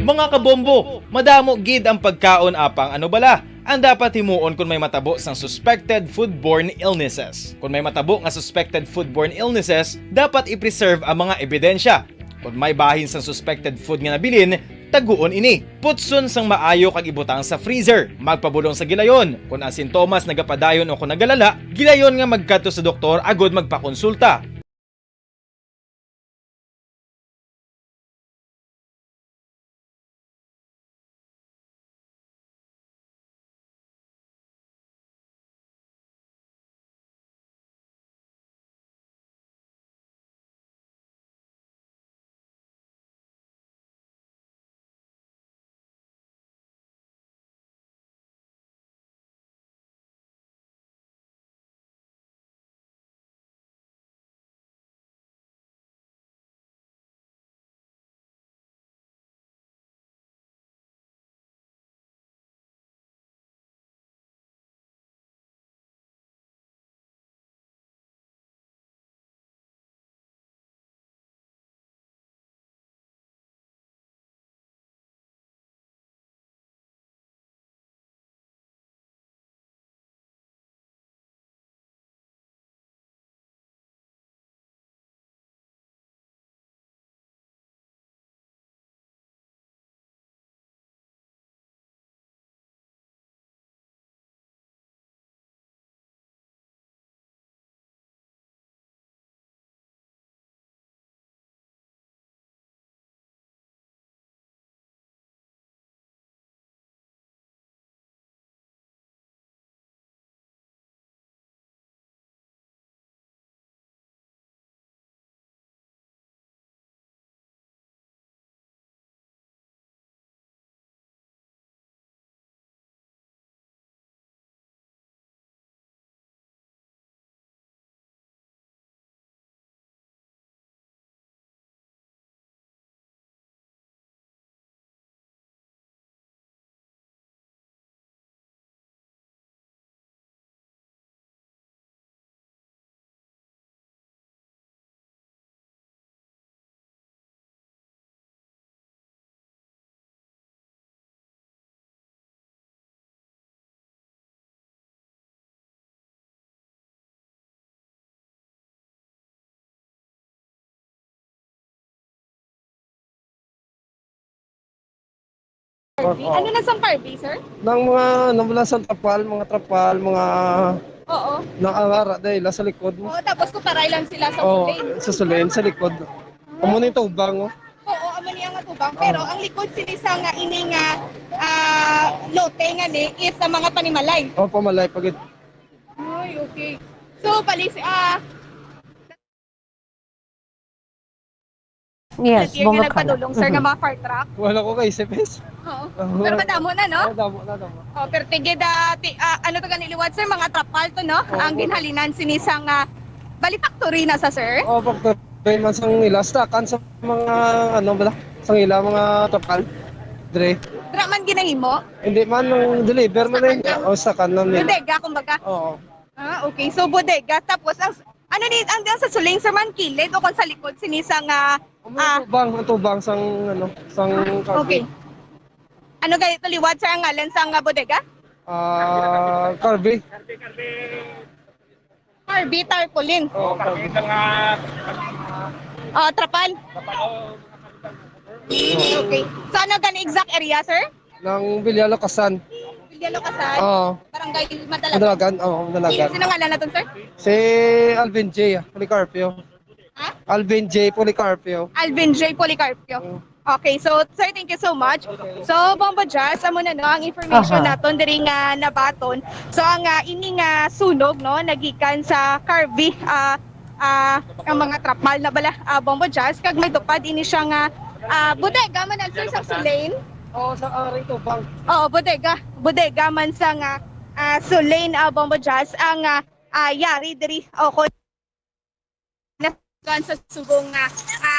Mga kabombo, madamo gid ang pagkaon apang ano bala ang dapat himuon kung may matabo sang suspected foodborne illnesses. Kung may matabo nga suspected foodborne illnesses, dapat i-preserve ang mga ebidensya. Kung may bahin sang suspected food nga nabilin, taguon ini. Putson sang maayo kag ibutang sa freezer. Magpabulong sa gilayon. Kung ang sintomas nagapadayon o kung nagalala, gilayon nga magkadto sa doktor agud magpakonsulta. Ano na sa Barbie, sir? Ng mga namulasang trapal, mga Oo. nakangara dahil sa likod mo. Oo, tapos kuparay lang sila sa Oo, lane. susulin sa likod. Amo ni tubang, oh. Oo, amo niya nga tubang. Pero ang likod sinisa nga ini nga lote nga ni is sa mga panimalay. Oh, pamalay pagit. Ay, okay. So, Yes, year nga bumagkala. nagpadulong, sir, nga mga fire truck. Wala ko kay CPS. Oo. Pero madamo na, no? Damo na, damo. Oh, pero tigid, ano to ganiliwat, sir, mga trapal to, no? Oo. Ang ginhalinan sinisang bali factory na sa, sir. Oh, pagto man sang ila stakan sa mga ano bala, sang ila mga trapal. Dire. Draman ginahimo. Hindi man nung deliver man rin. O stakan na nila. Bodega, kumbaga. Oo. Okay. So, bodega. Tapos, ang diyan sa suling, sir, man, kilid o kung sa likod, sinisang, Ang tubang sang ano, sang okay. Ano ganito liwat, sir, ang ngalan sa bodega? Carby. Barbie Tarpaulin. Oo, Carby. Trapal. Okay. So, ano gani exact area, sir? Nang Bilyalo Kasan. Villalo Kasal. Oo. Barangay Madalagan. Madalagan, oo, Madalagan. Sino ngalan na to, sir? Si Alvin J. Policarpio. Ha? Alvin J. Policarpio. Alvin J. Policarpio. Okay, so sir, thank you so much. So, Bombo Jazz, amo na no, ang information naton diri nga nabaton. So, ang ini nga sunog no, nagikan sa Carby, ang mga trapal na bala, Bombo Jazz, kag may tupad ini siya nga bodega man ang sir sa Sulain. Oo, sa Ari Tubang. Oo, bodega man sa nga Sulain, Bombo Jazz, ang yari diri o kan sa subong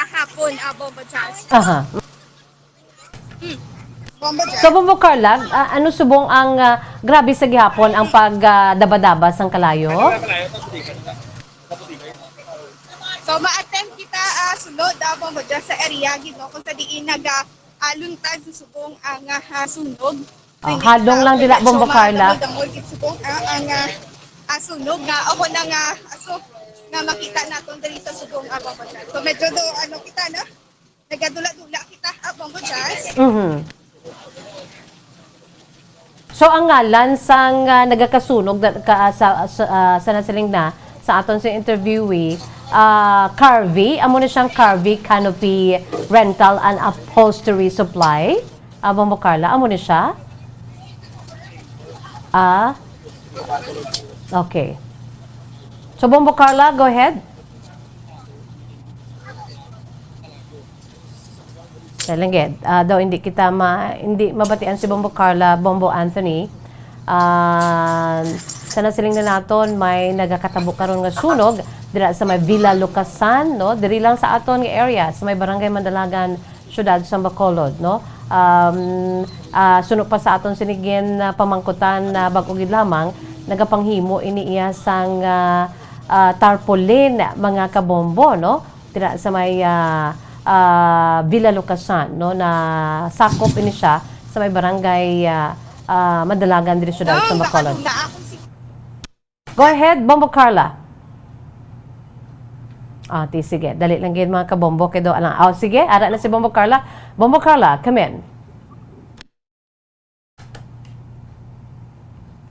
hapon, Bombo Jazz. Aha. Bombo Jazz. So, Bombo Carla, ano subong ang grabe sa gihapon ang pagdabadaba sang kalayo? So, ma-attempt kita sunod, Bombo Jazz, sa area, gino, kung sa diin luntad sa subong ang sunog. Hadlong lang dila, Bombo Carla. Damol subong ang sunog nga ako na nga aso nga makita naton diri sa subong Bombo Jazz. So medyo do kita na nagadula-dula kita Bombo Jazz. Mhm. So ang ngalan sang nagakasunog sa nasiling na sa aton sa interviewee, Carvey, amo na siyang Carvey Canopy Rental and Upholstery Supply. Bombo Carla, amo na siya? Okay. So Bombo Carla, go ahead. Talangid. Daw hindi hindi mabatian si Bombo Carla, Bombo Anthony. Sa nasiling na naton may nagakatabo karon nga sunog dira sa may Villa Lucasan, no? Diri lang sa aton nga area sa may Barangay Mandalagan, Syudad sa Bacolod, no? Sunog pa sa aton sinigin na pamangkutan na bag-ugid lamang nagapanghimo iniiya sang tarpaulin mga kabombo, no? Dira sa may Villa Lucasan, no, na sakop ini siya sa may barangay Mandalagan diri Syudad sa Bacolod. Go ahead, Bombo Carla. Sige. Dali lang gid mga kabombo kay do alang. Sige, ara na si Bombo Carla. Bombo Carla, come in.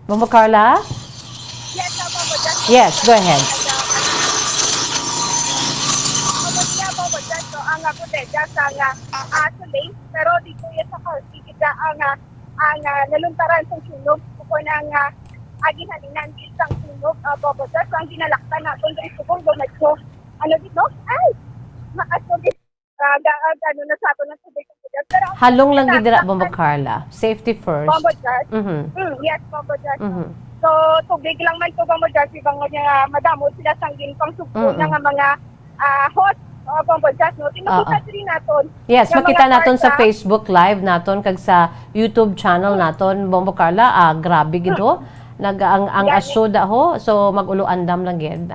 Bombo Carla? Yes, Bombo Jazz. Yes, go ahead. Bombo Jazz, so ang bodega sa Tulay, pero dito yan sa Kalsigida ang naluntaran sa sunog ko ng ginhalinan isang sunog Bombo Jazz. So ang ginalaktan natin dito subong medyo dito? Ay! Maasugit na sa ato ng tubig. Pero Halong lang gid dira Bombo Carla. Safety first. Bombo Jazz? Mhm. Yes, Bombo Jazz. Mhm. So, tubig lang man ito Bombo Jazz, ibang nga madamo sila sanggin pang supo ng mga host Bombo Jazz, no? Tinukita rin natin. Yes, yung makita mga naton sa parta. Facebook Live naton kag sa YouTube channel naton Bombo Carla. Grabe gid ho. Ang asyuda ho, so mag-ulo-andam lang gid.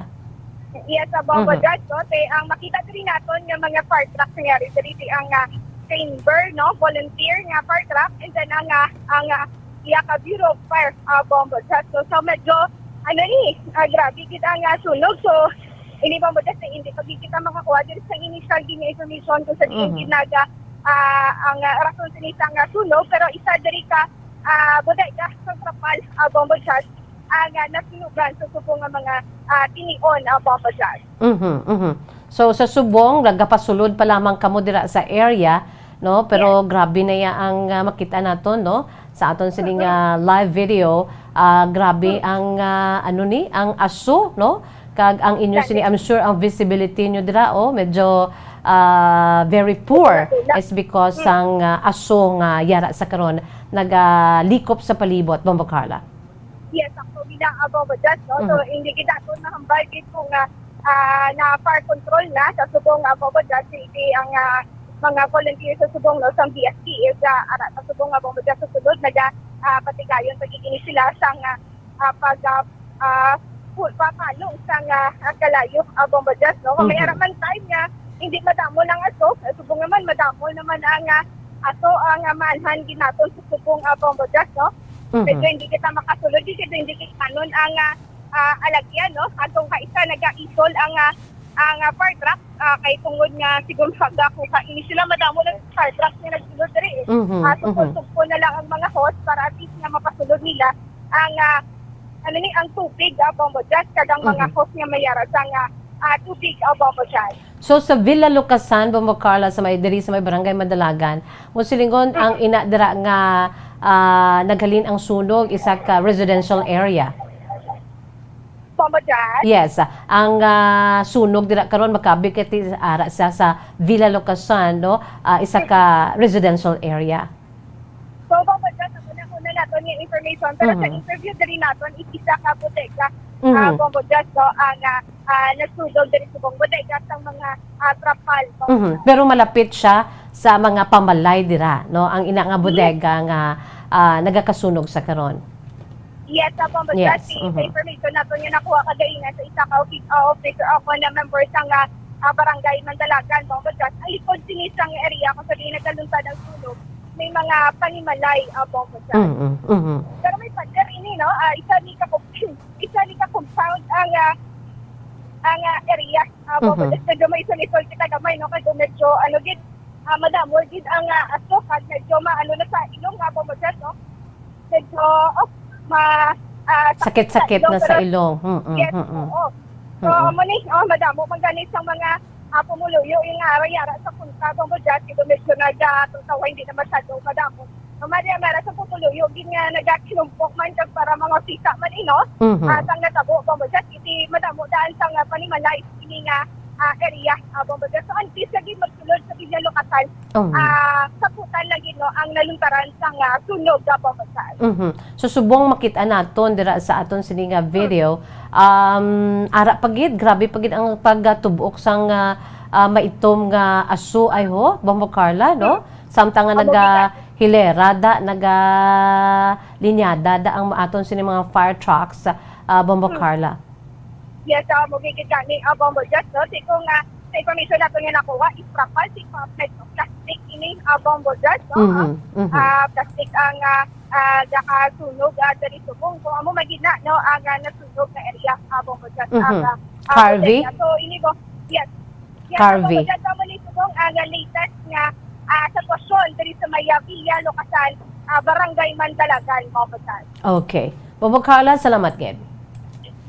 Yes, Bombo Jazz, no? Ang makita rin natin yung mga fire truck nangyari dito ang chamber, no? Volunteer nga fire truck, and then ang Iyaka Bureau of Fire Bombo Jazz. So medyo grabe kita ang sunog. So ini Bombo Jazz hindi pa kita makakuha dito sa initial information kung sa diin ginaga ang rason sa isang sunog, pero isa diri ka bodega sa Trapal Bombo Jazz ang nasunugan sa subong nga mga tinion Bombo Jazz. So sa subong nagapasulod pa lamang kamo dira sa area, no, pero grabe na ya ang makita naton, no, sa aton sining live video. Grabe ang ang aso, no, kag ang inyo sini, I'm sure ang visibility nyo dira medyo very poor is because ang aso nga yara sa karon nagalikop sa palibot. Bombo Carla. Yes, ako bilang Bombo Jazz, no? So hindi kita ito nahambal dito nga na fire control na sa subong Bombo Jazz. Hindi ang mga volunteers sa subong, no, sa BSP is ara sa subong Bombo Jazz sa sulod patigayon pagiging sila sa papalong sa kalayo Bombo Jazz, no? Kung may araman time nga hindi madamo lang aso, subong naman madamo naman ang aso ang manhan ginaton sa subong Bombo Jazz, no? Medyo hindi kita makasulod dito, hindi kita kanon ang alagyan, no? Atong kaisa nag-isol ang fire truck kay tungod nga siguro kung kaini sila madamo lang fire truck nga nagsulod diri. Sugpo na lang ang mga host para at least nga mapasulod nila ang ang tubig Bombo Jazz kadang mga host nga mayara sa tubig Bombo Jazz. So sa Villa Lucasan, Bombo Carla, sa may diri sa may Barangay Mandalagan, mo silingon ang ina dira nga naghalin ang sunog isa ka residential area. Bombo Jazz? Yes, ang sunog dira karon makabikit ara sa Villa Lucasan, no, isa ka residential area. So Bombo Jazz, una naton yung information, pero sa interview diri naton isa ka bodega Bombo Jazz, no, ang nagsunog diri sa bodega sa mga trapal. Pero malapit siya sa mga pamalay dira, no, ang ina nga bodega nga nagakasunog sa karon. Yes, Bombo Jazz, sa information naton yung nakuha kagaina sa isa ka officer ako na member sa barangay Mandalagan, Bombojas. Ang likod sinisang area kung sabihin nagkalunsad ang sunog, may mga panimalay, Bombojas. Pero may pader ini, no? Isa ni ka compound ang area, Bombojas. Medyo may sunisol kita gamay, no? Kaya medyo, madamol, gid ang asukad, medyo maano na sa ilong, Bombojas, no? Medyo, Sakit-sakit na sa ilong. Yes, oo. So, madamo, maganis ang mga pumuluyo, yung arayara sa punta, Bombojas, ito medyo nagtutawa, hindi na masyado madamo. So, mara sa pumuluyo, din nga nagkinumpok man kag para mga sisa man, sang natabo, Bombojas, iti madamo daan sang panimalay, ini nga area, Bombojas. So, antis lagi magsulod sa bilang lokatan, saputan lagi, no, ang naluntaran sang sunog, Bombojas. So subong makita naton dira sa aton sininga video, ara pagid, grabe pagid ang pagtubok sang maitom nga aso ay ho, Bombo Carla, no? Samtang nga hilera da, linyada da ang aton sini mga fire trucks, Bombo Carla. Yes, magiging gani, Bombojas, no? Kung sa information nato nga nakuha, iprapal, si plastic ini, Bombojas, no? Plastic ang nakasunog dari subong. Kung amo magina, no, ang nasunog na area, Bombojas. Carvey? So, ini ko, yes. Carvey. Bombojas, amo ni subong ang latest nga sitwasyon dari sa Mayavilla, Locasan, Barangay Mandalagan, Bombojas. Okay. Bombo Carla, salamat gid.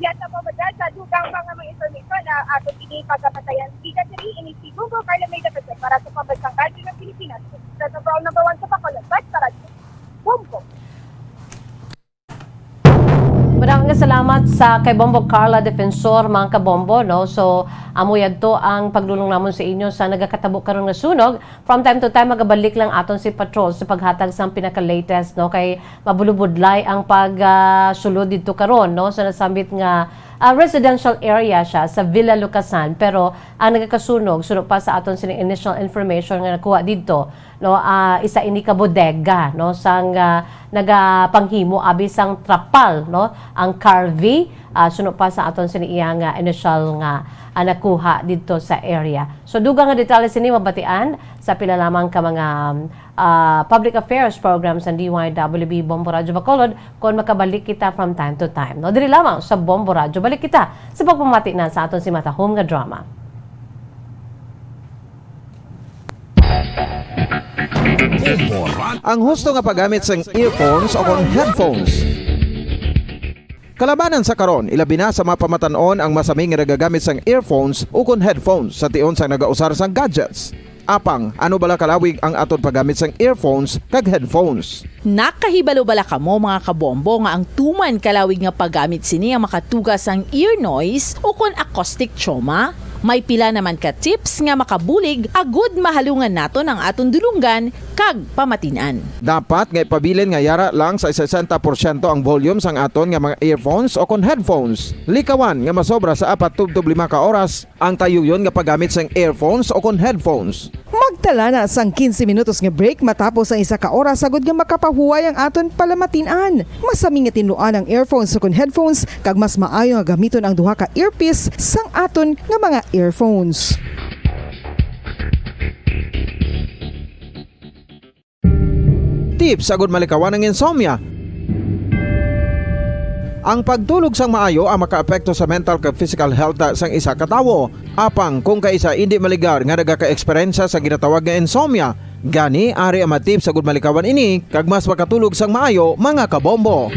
Yes, Bombojas, sa dugang mga information na ato ini pagkapatayan. Kita diri ini si Google Carla may dapat para sa pambansang radyo ng Pilipinas. Sa Brown number 1 sa Bacolod, para Bombo. Maraming salamat sa kay Bombo Carla Defensor, mga kabombo, no? So, amuyad to ang paglulong namon sa inyo sa nagakatabo karon nga sunog. From time to time, magabalik lang aton si Patrol sa paghatag sa pinaka-latest, no? Kay mabulubudlay ang pagsulod dito karon, no? So, nasambit nga residential area siya sa Villa Lucasan, pero ang nagakasunog, sunod pa sa aton sining initial information nga nakuha dito, no, isa ini ka bodega, no, sang nagapanghimo abi sang trapal, no, ang Carvey, sunod pa sa aton sining iyang initial nga nakuha dito sa area. So dugang nga detalye sini mabatian sa pila lamang ka mga public affairs programs ng DYWB Bombo Radyo Bacolod kung makabalik kita from time to time. No, diri lamang sa Bombo Radyo, balik kita sa pagpamati na sa aton si Matahom nga drama. Ang husto nga paggamit sang earphones o kung headphones. Kalabanan sa karon, ilabi na sa mapamatanon ang masami nga nagagamit sang earphones o kung headphones sa tion sang nagausar sang gadgets. Apang, ano bala kalawig ang aton paggamit sang earphones kag headphones? Nakahibalo bala kamo mga kabombo nga ang tuman kalawig nga paggamit sini ang makatugas ang ear noise o kung acoustic trauma? May pila naman ka tips nga makabulig agud mahalungan naton ang aton dulunggan kag pamatinan. Dapat nga ipabilin nga yara lang sa 60% ang volume sang aton nga mga earphones o kon headphones. Likawan nga masobra sa 4 to 5 ka oras ang tayuyon nga paggamit sang earphones o kon headphones. Magtala na sang 15 minutos nga break matapos ang 1 ka oras sagod nga makapahuway ang aton palamatinan. Masami nga tinuan ang earphones o kon headphones kag mas maayo nga gamiton ang duha ka earpiece sang aton nga mga earphones. Tips agud malikawan ang insomnia. Ang pagtulog sang maayo ang makaapekto sa mental kag physical health sang isa ka tawo. Apang kung kaisa hindi maligar nga nagaka-eksperyensya sa ginatawag nga insomnia, gani ari ang tips agud malikawan ini kag mas makatulog sang maayo mga kabombo.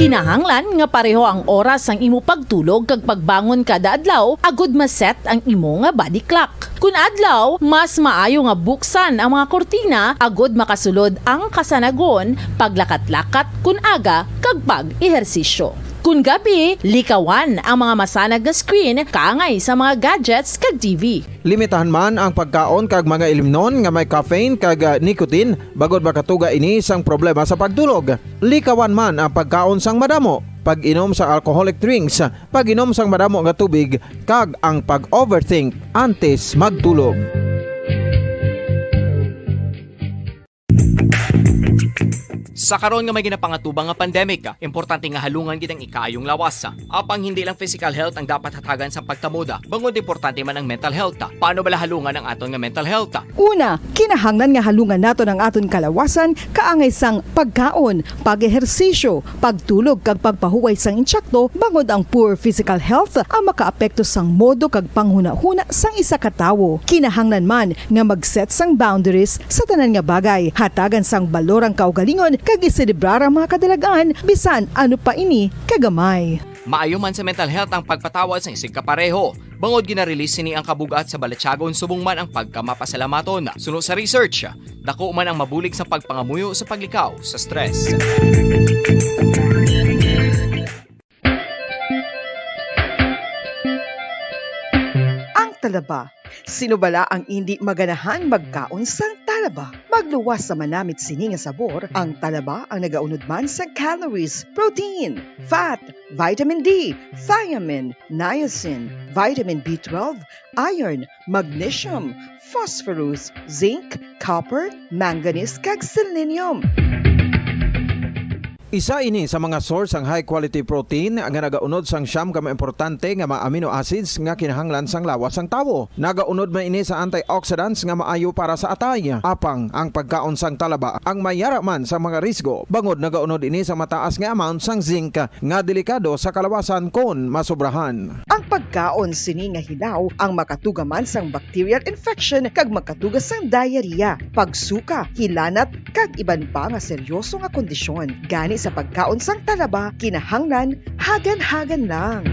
Kinahanglan nga pareho ang oras ang imo pagtulog kag pagbangon kada adlaw agud maset ang imo nga body clock. Kun adlaw, mas maayo nga buksan ang mga kortina agud makasulod ang kasanagon, paglakat-lakat kun aga kag pag-ehersisyo. Kun gabi, likawan ang mga masanag nga screen kaangay sa mga gadgets kag TV. Limitahan man ang pagkaon kag mga ilimnon nga may caffeine kag nicotine bagod makatuga ini sang problema sa pagtulog. Likawan man ang pagkaon sang madamo, pag-inom sa alcoholic drinks, pag-inom sang madamo nga tubig kag ang pag-overthink antes magtulog. Sa karon nga may ginapangatubang nga pandemic, importante nga halungan gid ang ikaayong lawas. Apang hindi lang physical health ang dapat hatagan sa pagtamuda, bangod importante man ang mental health. Paano bala halungan ang aton nga mental health? Una, kinahanglan nga halungan nato ang aton kalawasan kaangay sang pagkaon, pag-ehersisyo, pagtulog kag pagpahuway sang insyakto bangod ang poor physical health ang makaapekto sang modo kag panghuna-huna sang isa ka tawo. Kinahanglan man nga mag-set sang boundaries sa tanan nga bagay, hatagan sang balorang kaugalingon kag iselebrar ang mga kadalagaan bisan ano pa ini kagamay. Maayo man sa mental health ang pagpatawad sa isig kapareho. Bangod ginarelease ni ang kabugat sa Balatyagon subong man ang pagkamapasalamaton. Suno sa research, dako man ang mabulig sa pagpangamuyo sa paglikaw sa stress. Ang talaba. Sino bala ang hindi maganahan magkaon sang talaba? Magluwas sa manamit sini nga sabor, ang talaba ang nagaunod man sa calories, protein, fat, vitamin D, thiamine, niacin, vitamin B12, iron, magnesium, phosphorus, zinc, copper, manganese kag selenium. Isa ini sa mga source ang high quality protein nga nagaunod sang siyam ka importante nga mga amino acids nga kinahanglan sang lawas sang tawo. Nagaunod man ini sa antioxidants nga maayo para sa atay. Apang ang pagkaon sang talaba ang mayara man sa mga risgo. Bangod nagaunod ini sa mataas nga amount sang zinc nga delikado sa kalawasan kon masobrahan. Ang pagkaon sini nga hilaw ang makatuga man sang bacterial infection kag makatuga sang diarrhea, pagsuka, hilanat kag iban pa nga seryoso nga kondisyon. Gani sa pagkaon sang talaba, kinahanglan hagan-hagan lang.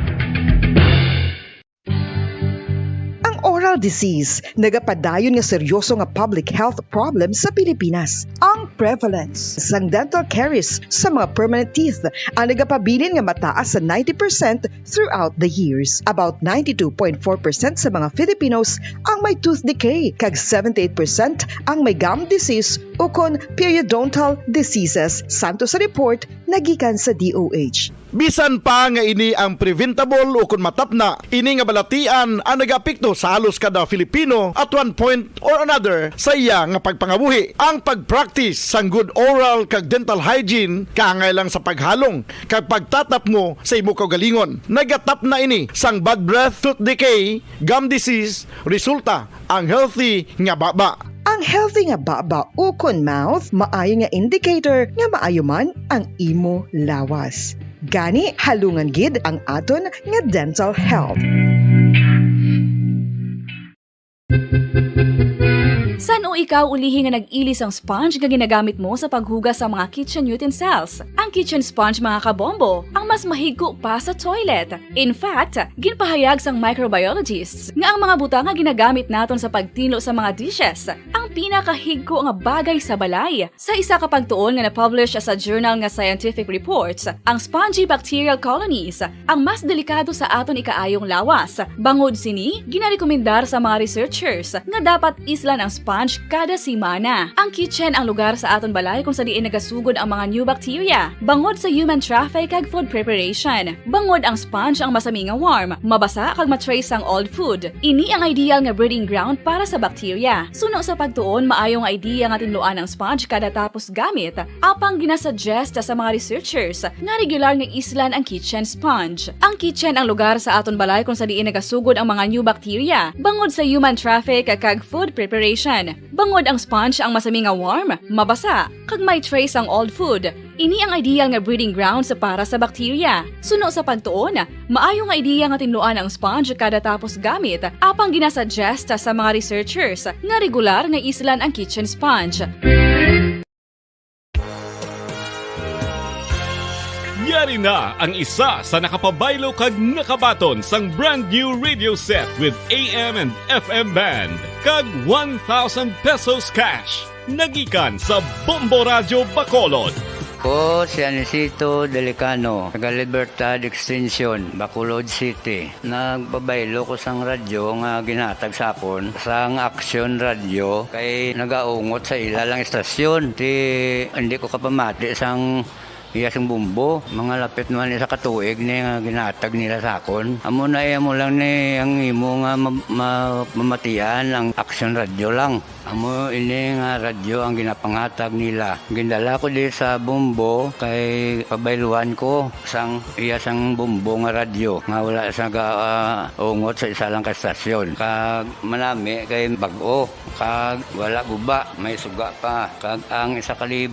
Ang oral disease, nagapadayon nga seryoso nga public health problem sa Pilipinas. Ang prevalence sang dental caries sa mga permanent teeth ang nagapabilin nga mataas sa 90% throughout the years. About 92.4% sa mga Filipinos ang may tooth decay, kag 78% ang may gum disease o kon periodontal diseases, santo sa report nagikan sa DOH. Bisan pa nga ini ang preventable o kung matapna, ini nga balatian ang nagapikto sa halos kada Filipino at one point or another sa iya nga pagpangabuhi. Ang pag-practice sang good oral kag dental hygiene kaangay lang sa paghalong kag pagtatap mo sa imo kaugalingon. Nagatap na ini sang bad breath, tooth decay, gum disease, resulta ang healthy nga baba. Ang healthy nga baba o kon mouth, maayo nga indicator nga maayo man ang imo lawas. Gani halungan gid ang aton nga dental health. San o ikaw ulihi nga nag-ilis ang sponge nga ginagamit mo sa paghugas sa mga kitchen utensils? Ang kitchen sponge mga kabombo, ang mas mahigko pa sa toilet. In fact, ginpahayag sang microbiologists nga ang mga butang nga ginagamit naton sa pagtilo sa mga dishes ang pinakahigko nga bagay sa balay. Sa isa ka pagtuon nga na-publish sa journal nga Scientific Reports, ang spongy bacterial colonies ang mas delikado sa aton ikaayong lawas. Bangod sini, ginarekomendar sa mga researchers nga dapat islan ang sponge kada simana. Ang kitchen ang lugar sa aton balay kung sa diin nagasugod ang mga new bacteria. Bangod sa human traffic kag food preparation. Bangod ang sponge ang masami nga warm, mabasa kag matrace ang old food. Ini ang ideal nga breeding ground para sa bacteria. Suno sa pagtuon, maayong idea nga tinluan ang sponge kada tapos gamit. Apang ginasuggest sa mga researchers nga regular nga islan ang kitchen sponge. Ang kitchen ang lugar sa aton balay kung sa diin nagasugod ang mga new bacteria. Bangod sa human traffic kag food preparation. Bangod ang sponge ang masami nga warm, mabasa, kag may trace ang old food. Ini ang ideal nga breeding ground sa para sa bacteria. Suno sa pagtuon, maayo nga idea nga tinluan ang sponge kada tapos gamit, apang ginasuggest sa mga researchers nga regular nga islan ang kitchen sponge. Yari na ang isa sa nakapabaylo kag nakabaton sang brand new radio set with AM and FM band kag 1,000 pesos cash. Nagikan sa Bombo Radio Bacolod. Ko si Anisito Delicano, taga Libertad Extension, Bacolod City. Nagbabaylo ko sang radyo nga ginatag sapon sang Action Radio kay nagaungot sa ilalang estasyon. Hindi ko kapamati sang iyasang bumbo. Mga lapit naman sa katuig ni nga ginatag nila sa akon. Amo na mo lang ni ang imo nga mamatian ang action radyo lang. Amo ini nga radyo ang ginapangatag nila. Gindala ko di sa bumbo kay pabayluan ko iyasang bumbo nga radyo nga wala sa ungot sa isa lang ka stasyon. Kag manami kay bag-o kag wala guba, may suga pa. Kag ang 1,000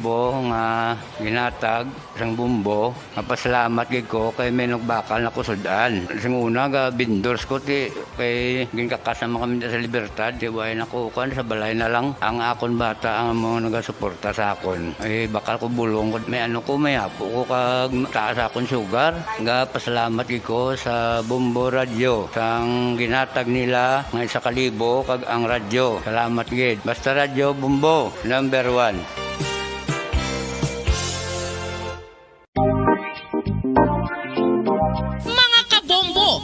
nga ginatag isang bumbo, mapasalamat gid ko kay may nagbakal na kusudan. Sing una ga vendors ko ti kay ginkakasama kami sa Libertad, di way nakukuan sa balay na lang ang akon bata ang mga nagasuporta sa akon. Bakal ko bulong may may apo ko kag taas akon sugar. Nga pasalamat gid ko sa Bumbo Radio sang ginatag nila nga 1,000 kag ang radyo. Salamat gid. Basta Radio Bumbo number 1.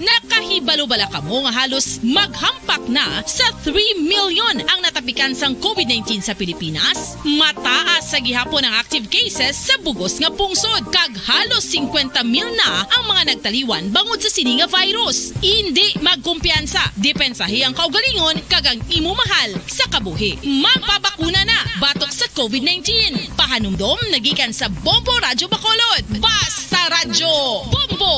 Nakahibalo-bala ka mo nga halos maghampak na sa 3 million ang natapikan sang COVID-19 sa Pilipinas. Mataas sa gihapon ang active cases sa bugos nga pungsod kag halos 50,000 na ang mga nagtaliwan bangod sa sini nga virus. Hindi magkumpiyansa, depensahi ang kaugalingon kag ang imo mahal sa kabuhi. Magpabakuna na batok sa COVID-19. Pahanumdom nagikan sa Bombo Radyo Bacolod. Basta Radyo Bombo!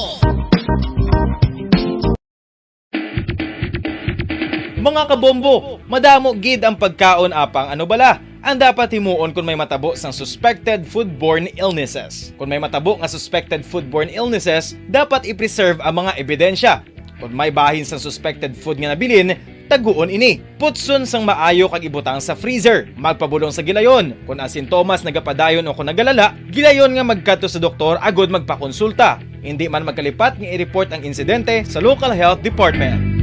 Mga kabombo, madamo gid ang pagkaon apang ano bala ang dapat himuon kung may matabo sang suspected foodborne illnesses. Kung may matabo nga suspected foodborne illnesses, dapat i-preserve ang mga ebidensya. Kung may bahin sang suspected food nga nabilin, taguon ini. Putson sang maayo kag ibutang sa freezer. Magpabulong sa gilayon. Kung ang sintomas nagapadayon o kung nagalala, gilayon nga magkadto sa doktor agud magpakonsulta. Hindi man magkalipat nga i-report ang insidente sa local health department.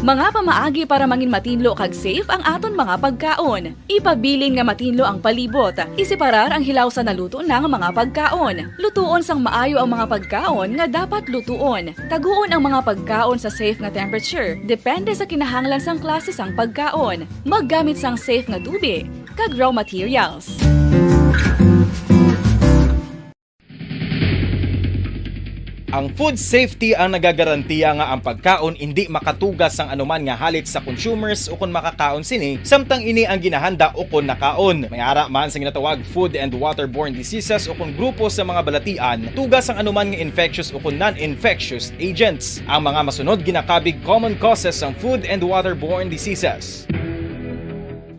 Mga pamaagi para mangin matinlo kag safe ang aton mga pagkaon. Ipabilin nga matinlo ang palibot. Isiparar ang hilaw sa naluto ng mga pagkaon. Lutuon sang maayo ang mga pagkaon nga dapat lutuon. Taguon ang mga pagkaon sa safe nga temperature. Depende sa kinahanglan sang klase sang pagkaon. Maggamit sang safe nga tubig kag raw materials. Ang food safety ang nagagarantiya nga ang pagkaon hindi makatugas sang anuman nga halit sa consumers o kung makakaon sini, samtang ini ang ginahanda o kung nakaon. May ara man sa ginatawag food and waterborne diseases o kung grupo sa mga balatian, tugas ang anuman nga infectious o kung non-infectious agents. Ang mga masunod ginakabig common causes ng food and waterborne diseases.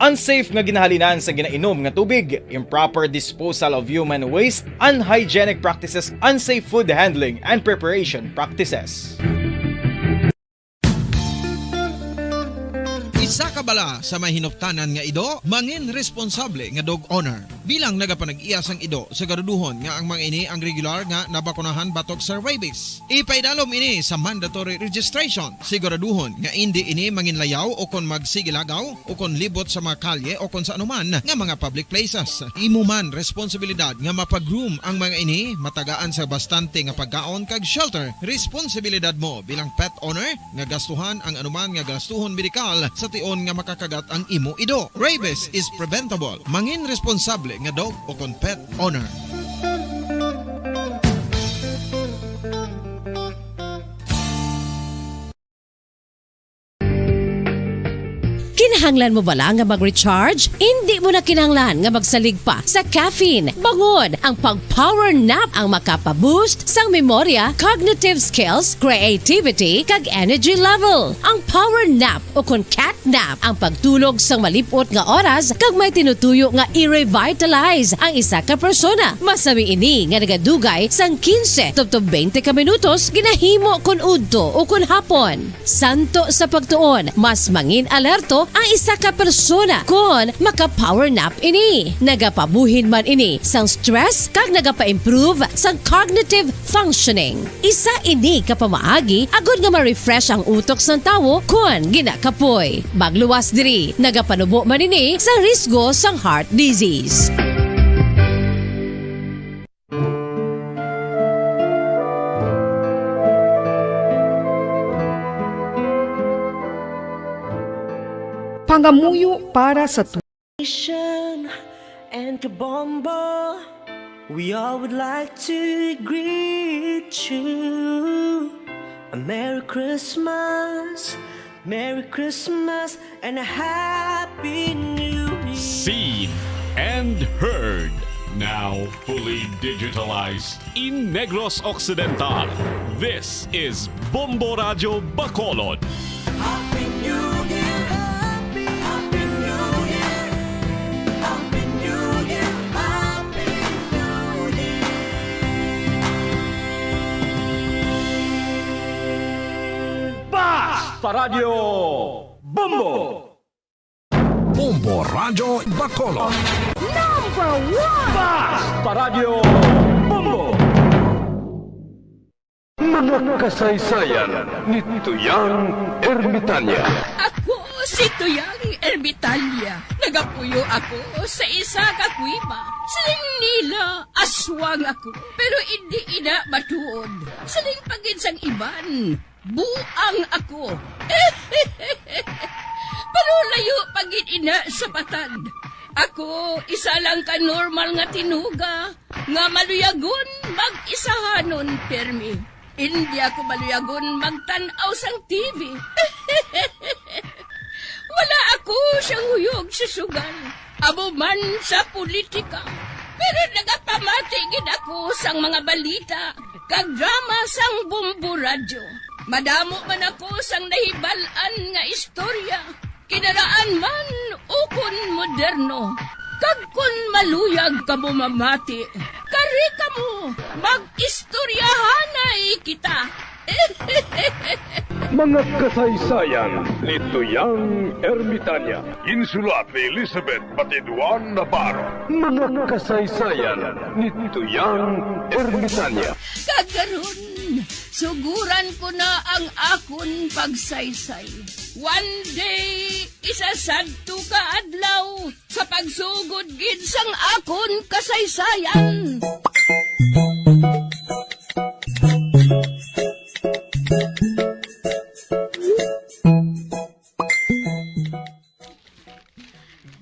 Unsafe nga ginahalinan sa ginainom nga tubig, improper disposal of human waste, unhygienic practices, unsafe food handling and preparation practices. Isa ka bala sa may hinuptanan nga ido, mangin responsable nga dog owner. Bilang nagapanag-iyas ang ido, siguraduhon nga ang mga ini ang regular nga nabakunahan batok sa rabies. Ipaidalom ini sa mandatory registration. Siguraduhon nga hindi ini manginlayaw o kon magsigilagaw o kon libot sa mga kalye o kon sa anuman nga mga public places. Imo man responsibilidad nga mapag-groom ang mga ini, matagaan sa bastante nga pagkaon kag shelter. Responsibilidad mo bilang pet owner nga gastuhan ang anuman nga gastuhon medikal sa tion nga makakagat ang imo ido. Rabies is preventable. Mangin responsable nga dog o kon pet owner. Kinahanglan mo bala nga mag-recharge? Hindi mo na kinahanglan nga magsalig pa sa caffeine. Bangod ang pag-power nap ang makapaboost sang memorya, cognitive skills, creativity, kag energy level. Ang power nap o kon cat nap ang pagtulog sang malipot nga oras kag may tinutuyo nga i-revitalize ang isa ka persona. Masami ini nga nagadugay sang 15 to 20 ka minutos ginahimo kun udto o kun hapon. Santo sa pagtuon, mas mangin alerto ang isa ka persona kung maka-power nap ini. Nagapabuhin man ini sang stress kag nagapa-improve sang cognitive functioning. Isa ini kapamaagi agud nga ma-refresh ang utok sang tawo kung ginakapoy. Magluwas diri, nagapanubo man ini sa risgo sang heart disease. Pangamuyo para sa Christian and Kabombo, we all would like to greet you. A Merry Christmas, and a Happy New Year. Seen and heard. Now fully digitalized in Negros Occidental. This is Bombo Radio Bacolod. Happy New Year, Happy New Year, Happy New Year, Happy New Year. Basta Radio Bombo! Bombo Radio Bacolod. Number 1! Basta Radio Bombo! Mga kasaysayan ni Tuyang Ermitanya. Ako si Tuyang Ermitanya. Nagapuyo ako sa isa ka kuiba. Siling nila, aswang ako. Pero hindi ina matuod. Siling paginsang iban, buang ako. Pero layo pagin ina sa patad. Ako, isa lang ka normal nga tinuga, nga maluyagon mag-isahanon permi. Hindi ako maluyagon magtanaw sang TV. Wala ako siyang huyog sa sugal, abo man sa politika. Pero nagapamatigid ako sang mga balita, kag drama sang Bombo Radio. Madamo man ako sang nahibalan nga istorya, kinaraan man ukon moderno. Kag kun maluyag ka mo mamati, kari ka mo, mag-istoryahanay kita. Mga kasaysayan ni Tuyang Ermitanya. Insulat ni Elizabeth Batiduan Navarro. Mga kasaysayan ni Tuyang Ermitanya. Kagaron, suguran ko na ang akon pagsaysay. One day, isasadto ka adlaw sa pagsugod gid sang akon kasaysayan.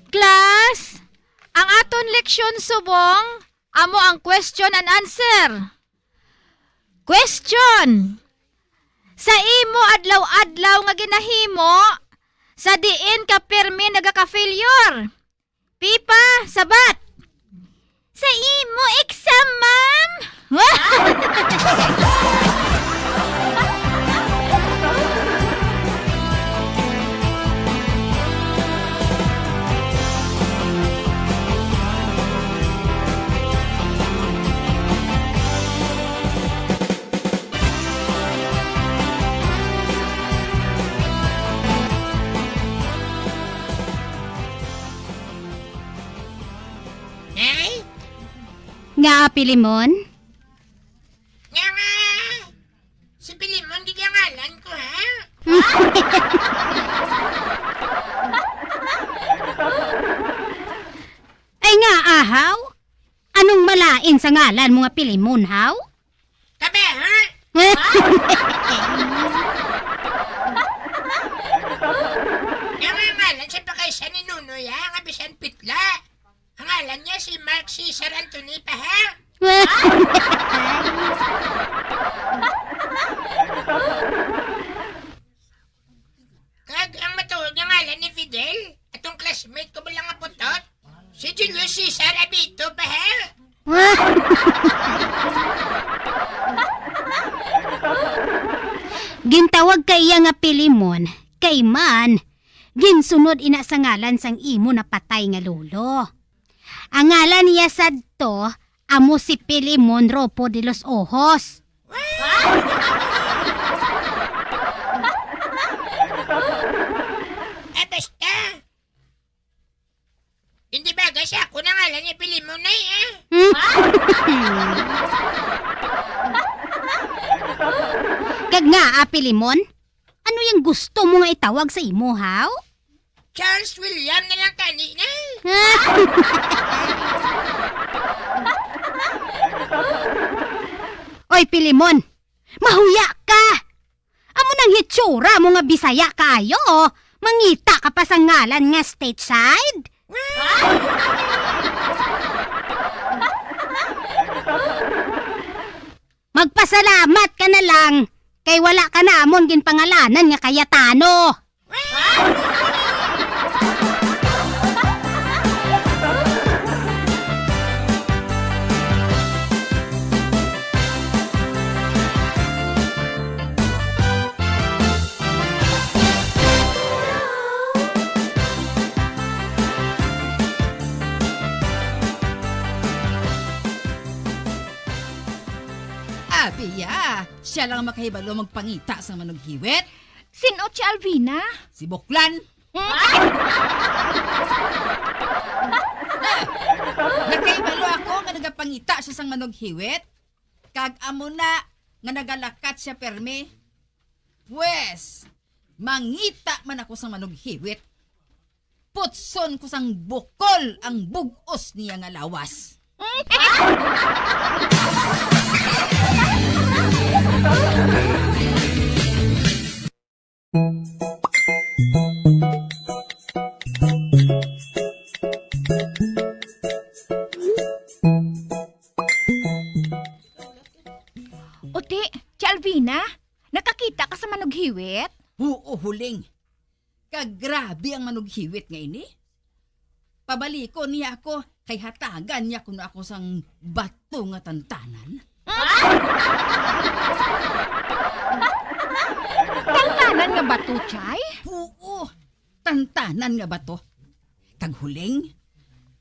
Class, ang aton leksyon subong, amo ang question and answer. Question. Sa imo adlaw-adlaw nga ginahimo, sa diin ka permi nagaka-failure. Pipa, sabat. Sa imo exam, ma'am. Nga, Pilimon? Nga nga! Si Pilimon, di ka ngalan ko, ha? Ay nga, ahaw? Anong malain sa ngalan mga Pilimon, haw? Kabe, ha? Nga nga ngalan siya pa kay siya ni Nunoy, ha? Nga bisan pitla. Ang ngalan niya si Mark Cesar Anthony pa, ha? Kag ang matuod nga ngalan ni Fidel, atong classmate ko ba lang nga putot? Si Julius Cesar Abito pa, ha? Gintawag kay iya nga Pilimon, kay man, ginsunod ina sa ngalan sang imo na patay nga lolo. Ang ngalan niya sadto, amo si Pilimon Ropo de los Ojos. Basta. Hindi bagay siya ako na ngalan niya Pilimon na, eh. Kag nga, Pilimon, ano yung gusto mo nga itawag sa imo, haw? Charles William na lang kanina. Oy, Pilimon, mahuya ka! Amo nang hitsura mo nga Bisaya kayo, mangita ka pa sa ngalan nga stateside? Magpasalamat ka na lang kay wala ka na amon ginpangalanan nga Cayetano. Abiya, siya lang ang makahibalo magpangita sa manughiwit. Sino si Alvina? Si Buklan. Nakahibalo ako nga nagapangita siya sang manughiwit. Kag amo na nga nagalakat siya permi. Pwes, mangita man ako sang manughiwit. Putson ko sang bukol ang bugos niya nga lawas. Ote, si Alvina, nakakita ka sa manughiwit? Oo, huling. Kagrabe ang manughiwit nga ini. Pabaliko niya ako kay hatagan niya kuno ako sang bato nga tantanan. Tantanan nga bato, Chay? Oo, tantanan nga bato. Kag huling,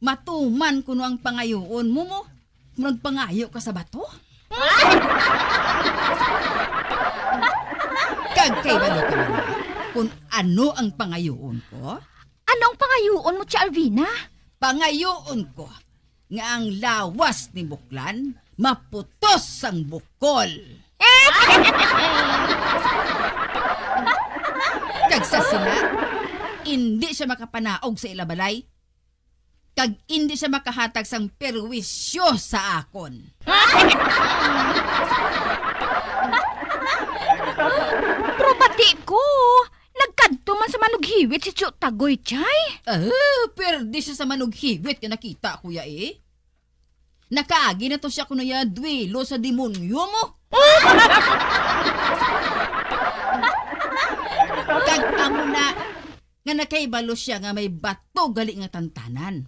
matuman kuno ang pangayoon mo mo. Nagpangayo ka sa bato? Kag kay balo ka na kung ano ang pangayoon ko? Anong pangayoon mo, si Alvina? Pangayoon ko nga ang lawas ni Buklan maputos ang bukol. Kag sa sila, hindi siya makapanaog sa ilabalay. Kag hindi siya makahatag sang perwisyo sa akon. Pero bati ko, nagkadto man sa manughiwit si Chot Tagoy, Chay. Perdi siya sa manughiwit ka nakita, kuya eh. Nakaagi na to siya kuno ya duelo sa demonyo mo. Kag amo na nga nakaibalo siya nga may bato gali nga tantanan.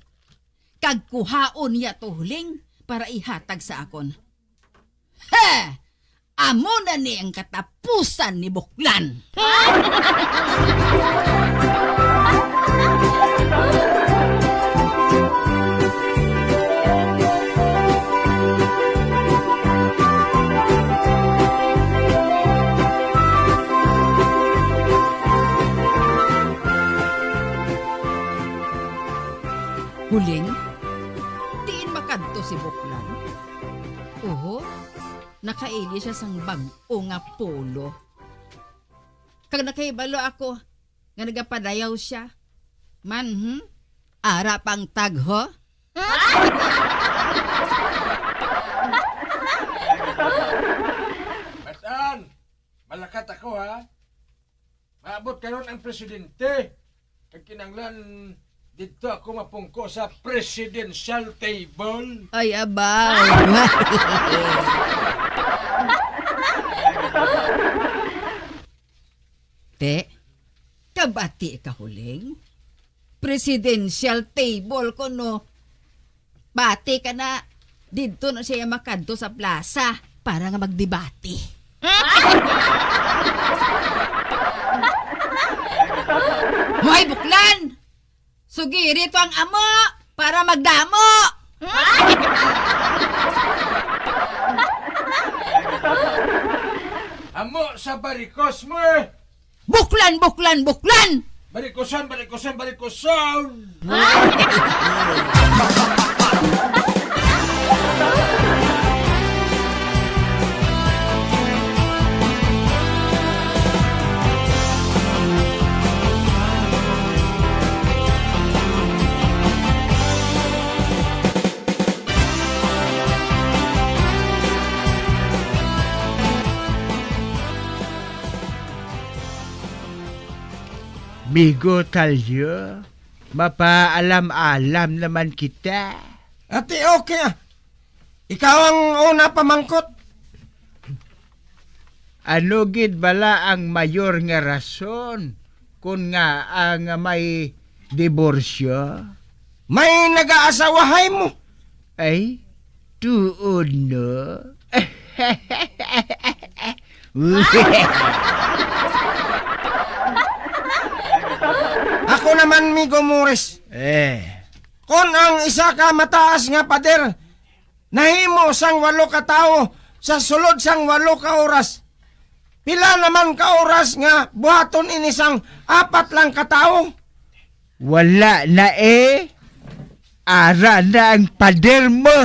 Kag kuhaon niya to huling para ihatag sa akon. Ha! Amo na ni ang katapusan ni Buklan. Huling, diin makadto si Buklan. Oo, nakaili siya sang bag-o nga polo. Kag nakaibalo ako, nga nagapadayaw siya. Man, ara pang tagho. Batan, malakat ako ha. Maabot karon ang presidente. Kag kinanglan dito ako mapungko sa presidential table. Ay, abaw. Te, kabati ka huling? Presidential table ko no. Bati ka na. Dito na siya makadto sa plaza para nga magdebate. Hoy, Buklan! Sugiri to ang amo para magdamo! Amo sa barikos mo eh! Buklan, Buklan, Buklan! Barikosan, barikosan, barikosan! Bigo talyo, Mapaalam-alam naman kita. Ate, okay ah. Ikaw ang una pamangkot. Ano gid bala ang mayor nga rason kung nga ang may diborsyo? May nag-aasawahay mo. Ay, tuod no? Ako naman, Migo Mores. Kung ang isa ka mataas nga pader, nahimo sang 8 ka tao sa sulod sang 8 ka oras. Pila naman ka oras nga buhaton inisang 4 lang ka tao? Wala na Ara na ang pader mo.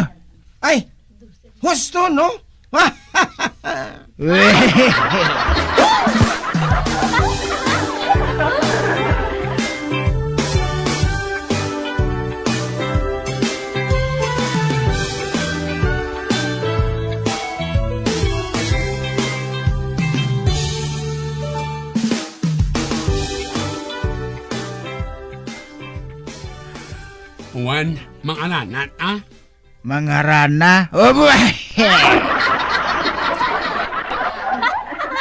Ay, husto no? Juan, mga nanat, ah? Mga rana? Oh, boy!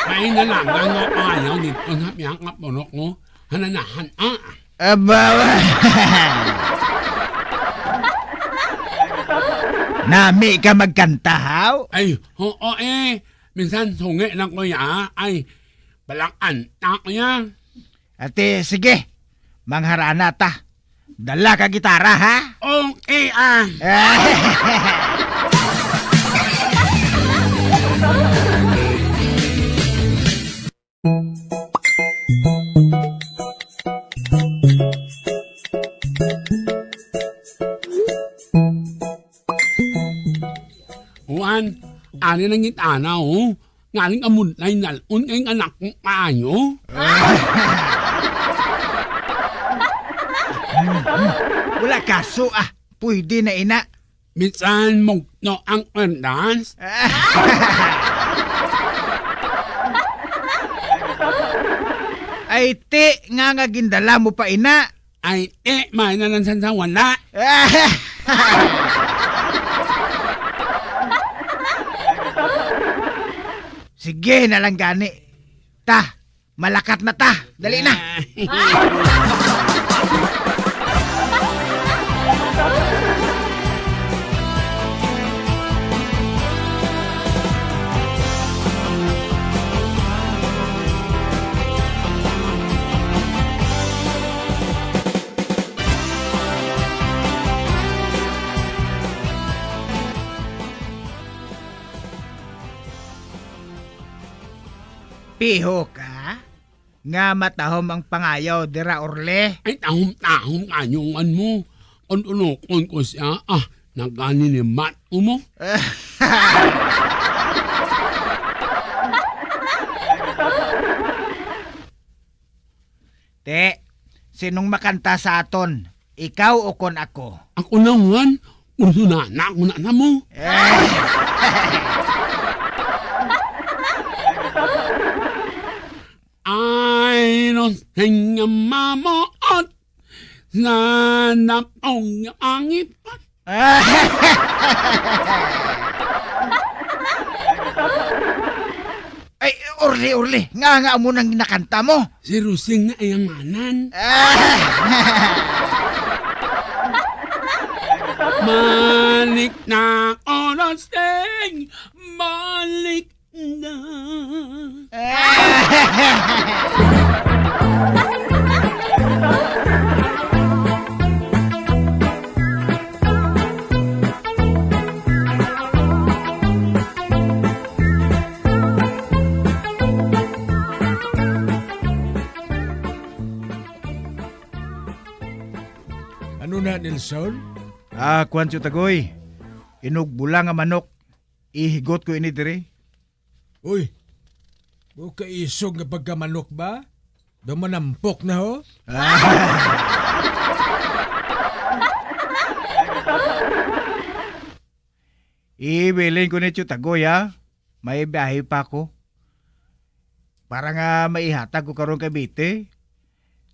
Ay na lang nga ayaw dito nga piyang kapunok mo. Hananahan, ah? Aba! Nami ka magkanta, haw? Ay, oo Minsan sungi lang ko ya. Ay, balakan na ko ya. Ate, sige. Mangharana ta. Dala ka gitara, ha? Okay, Juan, ani nang itana, oh. Ngaling amunlay nalun kayong anak kong paanyo. Wala kaso, Pwede na ina. Minsan mong no ang kwendas. Ay, ti, nga gindala mo pa ina. Ay, may nalansan sa wala. Sige na lang gani. Ta, malakat na ta. Dali na. Piho ka? Nga matahom ang pangayaw dira orle? Ay, tahom-tahom kanyungan mo. Ununokon ko siya, nagani ni Mat mo. Te, sinong makanta sa aton? Ikaw o kon ako? Ako naman. Uso na mo. Ay, no sing mamo at nanapong ang ipat. Ay, Orle, nga mo nang ginakanta mo. Si Rusing na ayang manan. Balik na oras ding, balik na. Ano na, Nelson? Kwancho tagoy. Inugbula nga manok. Ihigot ko ini dire. Uy, buka isog nga pagkamanok ba? Dumanampok na ho? Ibilin ko nito tagoy, May biyahe pa ko. Para nga maihatag ko karon kay Bite.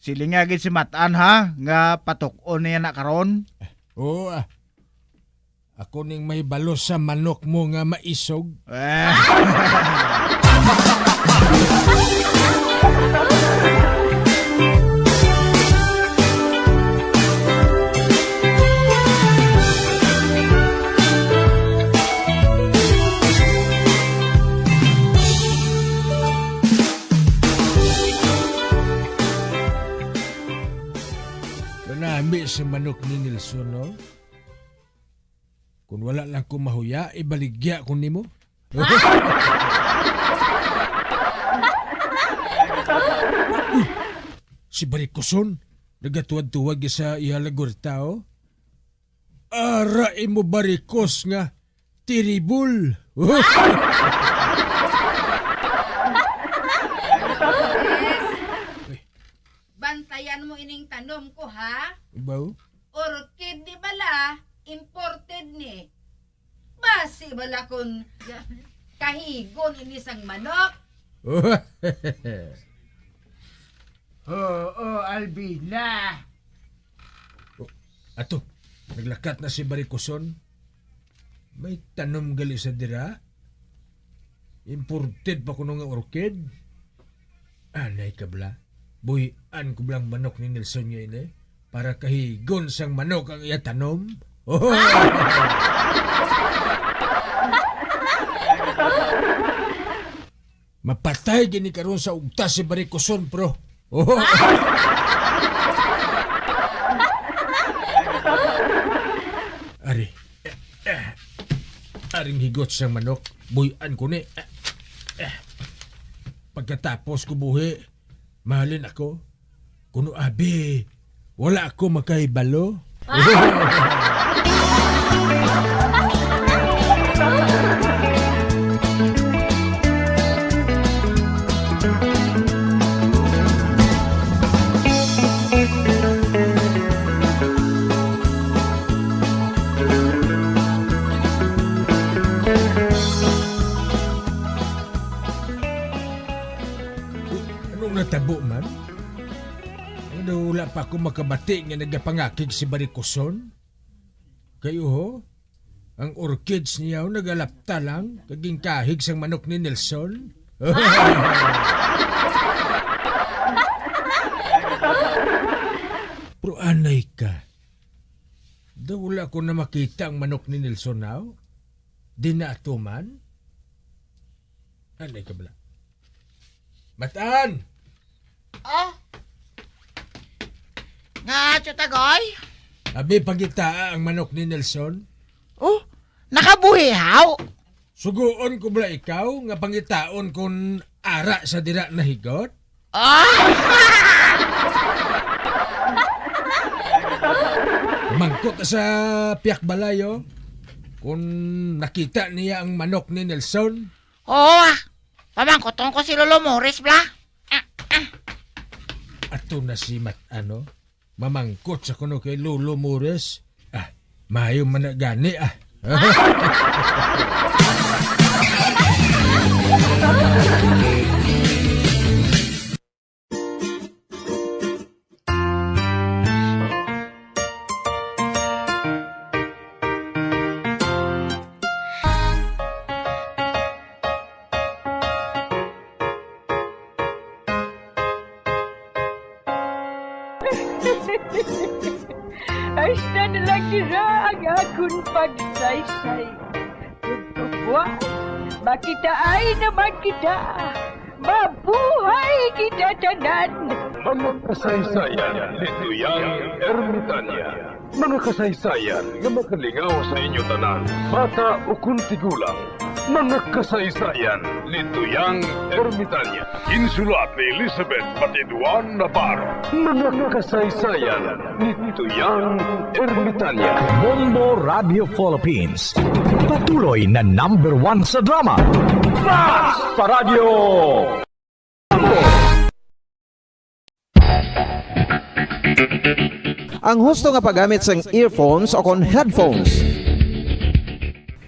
Silingagin si Matan ha, nga patok-on niya na karon. Oo Ako ning may balos sa manok mo nga maisog. Kanami sa manok ni Nelson, no? Kung wala lang ko mahuya, ibaligya ko nimo. Si Barikoson, nagatuwad-tuwag sa ihalagor tao. Ara mo Barikos nga, tiribul. Bantayan mo ining tanom ko, ha? Ibaw? Orchid di bala, imported ni. Basi bala kung kahigon ini sang manok. Albina. Ato, naglakat na si Barikoson. May tanom gali sa dira. Imported pa kuno nga orchid. Anay kabla. Buhian ko blang manok ni Nelson niya ini para kahigon sang manok ang iya tanom. Mapatay gini karon sa ugta si Barikoson, bro. Aring higot sang manok, buhian ko ni. Pagkatapos ko buhi, mahalin ako. Kuno abi, wala ako makaibalo. Anong natabo man? Wala pa ako makabati nga nagapangakig si Barikoson. Kayo ho, ang orchids niya nagalapta lang, kaging kahig sang manok ni Nelson. Pero anay ka. Daw wala ko na makita ang manok ni Nelson now. Di na ato man. Anay ka bala. Matan! Oh! Nga, Chutagoy? Abi pagita ang manok ni Nelson. Oh, nakabuhihaw? Suguon ko bala ikaw nga pangitaon kung ara sa dira na higot? Mangkot sa piyak balayo kung nakita niya ang manok ni Nelson. Oo, pamangkoton ko si Lolo Morris, bla. Ato na si mamangkot sa kuno kay Lolo Morris. Mayo man na gani Hasta na lang nila ang akong pagsaysay. Tugtubuan, makita ay naman kita. Mabuhay kita tanan. Mga kasaysayan ni Tuyang Ermitanya. Mga kasaysayan nga makalingaw sa inyo tanan, bata o kuntigulang. Mga kasaysayan ni Tuyang Ermitanya. Insulat ni Elizabeth Batiduan Navarro. Mga kasaysayan ni Tuyang Ermitanya. Bombo Radio Philippines. Patuloy na #1 sa drama. Fast Paradio! Ang husto nga paggamit sang earphones o kon headphones.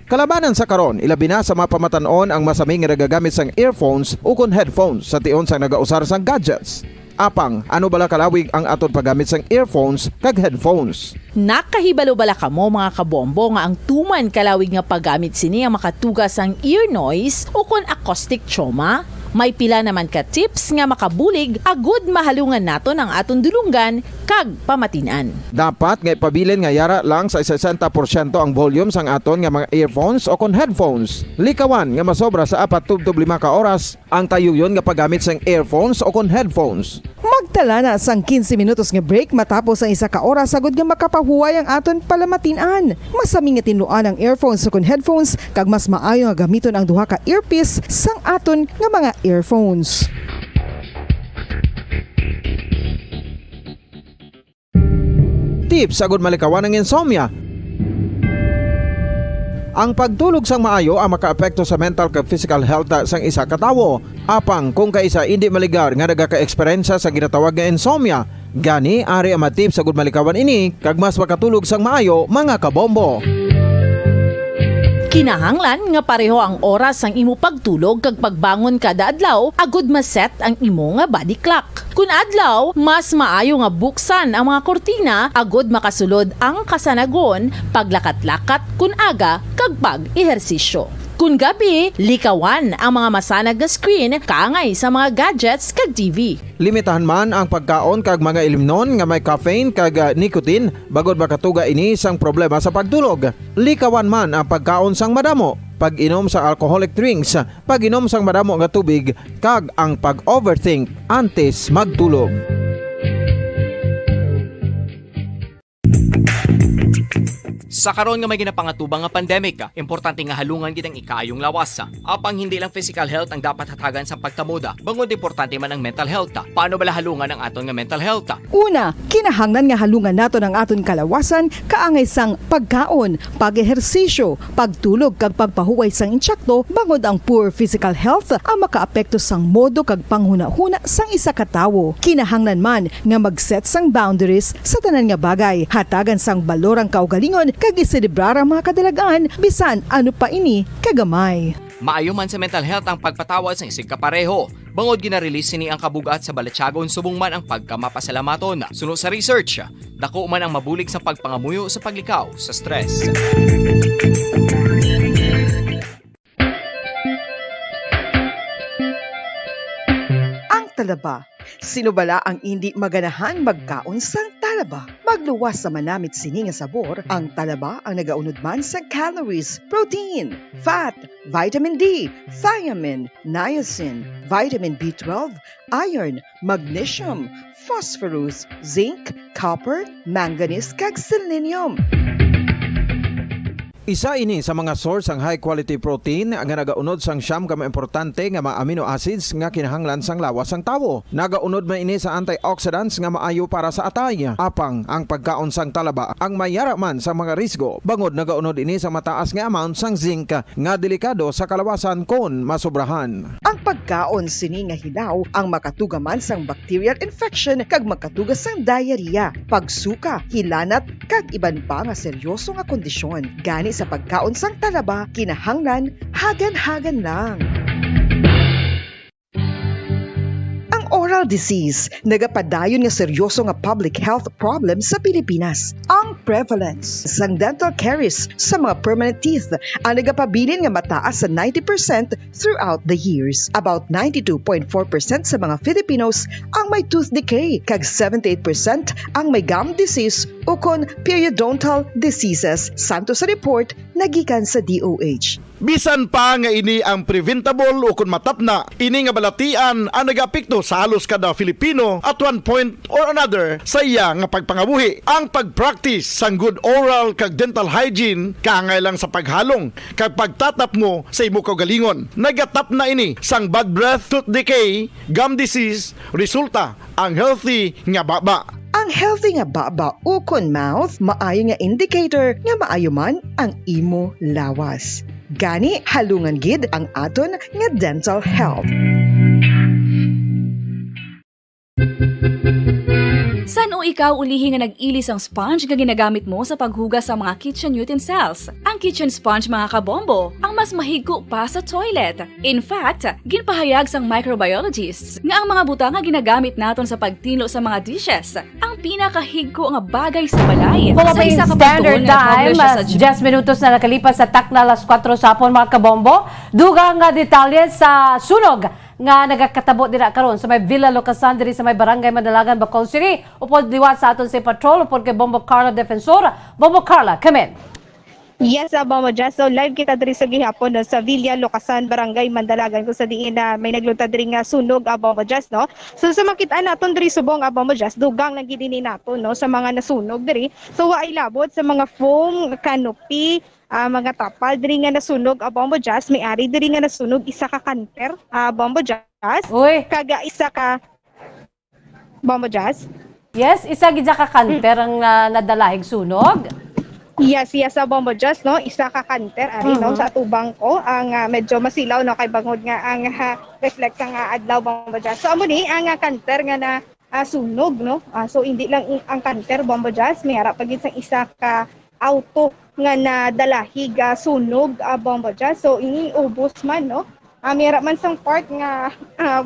Kalabanan sa karon, ilabi na sa mga pamatanon ang masaming nga nagagamit sang earphones o kon headphones sa tion sang nagausar sang gadgets. Apang ano bala kalawig ang aton paggamit sang earphones kag headphones. Nakahibalo bala kamo mga kabombo nga ang tuman kalawig nga paggamit sini ang makatugas ang ear noise o kon acoustic trauma? May pila naman ka tips nga makabulig agud mahalungan naton ang aton dulunggan kag pamatinan. Dapat nga ipabilin nga yara lang sa 60% ang volume sang aton nga mga earphones o kon headphones. Likawan nga masobra sa 4-5 ka oras ang tayuyon nga paggamit sang earphones o kon headphones. Magtala na sang 15 minutos nga break matapos ang 1 ka oras sagud nga makapahuway ang aton palamatinan. Masami nga tinluan ang earphones o kon headphones kag mas maayo nga gamiton ang duha ka earpiece sang aton nga mga earphones. Tips sagud malikawan ang insomnia. Ang pagtulog sang maayo ang makaapekto sa mental kag physical health sang isa ka tawo. Apang kung kaisa hindi maligar nga nagaka-eksperyensya sa ginatawag nga insomnia, gani ari ang matip sagud malikawan ini kag mas makatulog sang maayo mga kabombo. Kinahanglan nga pareho ang oras ang imo pagtulog kag pagbangon kada adlaw agud maset ang imo nga body clock. Kun adlaw, mas maayo nga buksan ang mga kortina agud makasulod ang kasanagon, paglakat-lakat kun aga kag pag-ehersisyo. Kun gabi, likawan ang mga masanag nga screen kaangay sa mga gadgets kag TV. Limitahan man ang pagkaon kag mga ilimnon nga may caffeine kag nicotine bagod makatuga ini sang problema sa pagtulog. Likawan man ang pagkaon sang madamo, pag-inom sa alcoholic drinks, pag-inom sang madamo nga tubig kag ang pag-overthink antes magtulog. Sa karon nga may ginapangatubang nga pandemic, importante nga halungan gid ang ikaayong lawas. Apang hindi lang physical health ang dapat hatagan sa pagtamuda, bangod importante man ang mental health. Paano bala halungan ang aton nga mental health? Una, kinahanglan nga halungan naton ang aton kalawasan kaangay sang pagkaon, pag-ehersisyo, pagtulog kag pagpahuway sang insyakto bangod ang poor physical health ang makaapekto sang modo kag panghuna-huna sang isa ka tawo. Kinahanglan man nga mag-set sang boundaries sa tanan nga bagay, hatagan sang balorang kaugalingon kag iselebrar ang mga kadalagan bisan ano pa ini kagamay. Maayo man sa mental health ang pagpatawad sa isig kapareho. Bangod gina-release ni ang kabugat sa balatsagon subong man ang pagkamapasalamaton. Suno sa research, dako man ang mabulig sa pagpangamuyo sa paglikaw sa stress. Ang talaba. Sino bala ang hindi maganahan magkaon sang talaba? Magluwas sa manamit sini nga sabor, ang talaba ang nagaunod man sa calories, protein, fat, vitamin D, thiamine, niacin, vitamin B12, iron, magnesium, phosphorus, zinc, copper, manganese kag selenium. Isa ini sa mga source ang high quality protein nga nagaunod sang siyam ka importante nga mga amino acids nga kinahanglan sang lawas sang tawo. Nagaunod man ini sa antioxidants nga maayo para sa atay. Apang ang pagkaon sang talaba ang mayara man sa mga risgo. Bangod nagaunod ini sa mataas nga amount sang zinc nga delikado sa kalawasan kon masobrahan. Ang pagkaon sini nga hilaw ang makatugaman sang bacterial infection kag makatuga sang diarrhea, pagsuka, hilanat kag iban pa nga seryoso nga kondisyon. Gani sa pagkaon sang talaba, kinahanglan hagan-hagan lang. Oral disease, nagapadayon nga seryoso nga public health problem sa Pilipinas. Ang prevalence sang dental caries sa mga permanent teeth ang nagapabilin nga mataas sa 90% throughout the years. About 92.4% sa mga Filipinos ang may tooth decay, kag 78% ang may gum disease o kon periodontal diseases, santo sa report nagikan sa DOH. Bisan pa nga ini ang preventable o kung matapna, ini nga balatian ang nagapikto sa halos kada Filipino at one point or another sa iya nga pagpangabuhi. Ang pagpractice sang good oral kag dental hygiene kaangay lang sa paghalong kag pagtatap mo sa imo kaugalingon. Nagatap na ini sang bad breath, tooth decay, gum disease, resulta ang healthy nga baba. Ang healthy nga baba ukon mouth, maayo nga indicator nga maayo man ang imo lawas. Gani halungan gid ang aton nga dental health. San Kuno ikaw ulihi nga nag-ilis ang sponge nga ginagamit mo sa paghugas sa mga kitchen utensils. Ang kitchen sponge mga kabombo ang mas mahigko pa sa toilet. In fact, ginpahayag sang microbiologists nga ang mga butang nga ginagamit naton sa pagtinlo sa mga dishes ang pinakahigko nga bagay sa balay. Kung Sa pa isa ka standard pagtuon nga time, publish sa 10 minutos na nakalipas sa takna alas 4 sa hapon mga kabombo. Dugang nga detalye sa sunog nga nagakatabo dira karon sa may Villa Locasan diri sa may Barangay Madalagan, Bacol City. Upod liwat sa aton si Patrol upod kay Bombo Carla Defensora. Bombo Carla, come in. Yes, Bombo Jazz. So live kita diri sa gihapon no, sa Villa Locasan, Barangay Mandalagan kung sa diin na may naglutad diri nga sunog Bombo Jazz no. So sa makita naton diri subong Bombo Jazz, dugang lang gid ni nato no sa mga nasunog diri. So waay labot sa mga foam, canopy, mga tapal diri nga nasunog Bombo Jazz, may ari diri nga nasunog isa ka kanter Bombo Jazz. Uy, kaga isa ka Bombo Jazz. Yes, isa gid ka kanter ang nadalahig sunog. Yes, Bombo Jazz no, isa ka kanter ari no sa tubang ko ang medyo masilaw no kay bangod nga ang reflect nga adlaw Bombo Jazz. So amo ni ang kanter nga na sunog no. So hindi lang ang kanter Bombo Jazz, may harap pagid sang isa ka auto nga nadalahig sunog Bombo Jazz. So ini ubos man no. Mayroon man sang part nga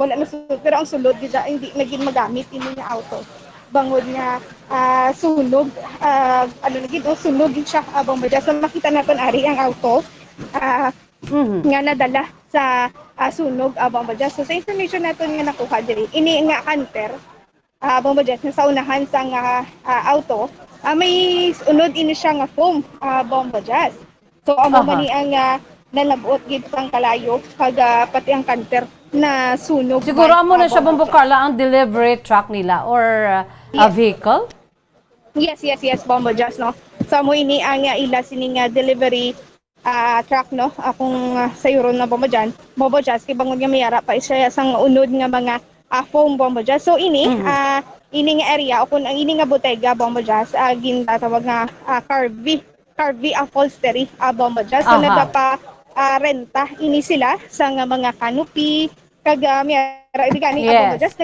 wala na sulod, pero ang sulod hindi naging magamit ini nga auto. Bangod nga sunog, sunog siya Bombo Jazz. So makita natin ari ang auto nga nadala sa sunog Bombo Jazz. So sa information natin nga nakuha diri, ini nga kanter Bombo Jazz na sa unahan sa auto, may unod ini siya nga foam Bombo Jazz. So amo man ni ang nalabot gid pang kalayo kag pati ang kanter na sunog. Siguro amo na siya Bombo Carla ang delivery truck nila or a vehicle? Yes, Bombo Jazz no. So amo ini ang ila sini nga delivery truck no. Akong sayuron na Bombo Jazz kay bangod nga mayara pa siya sang unod nga mga foam Bombo Jazz. So ini ini nga area o kung ang ini nga botega Bombo Jazz ginatawag nga Carvey upholstery Bombo Jazz. So nagapa renta ini sila sa mga canopy kag mayara gani Bombo Jazz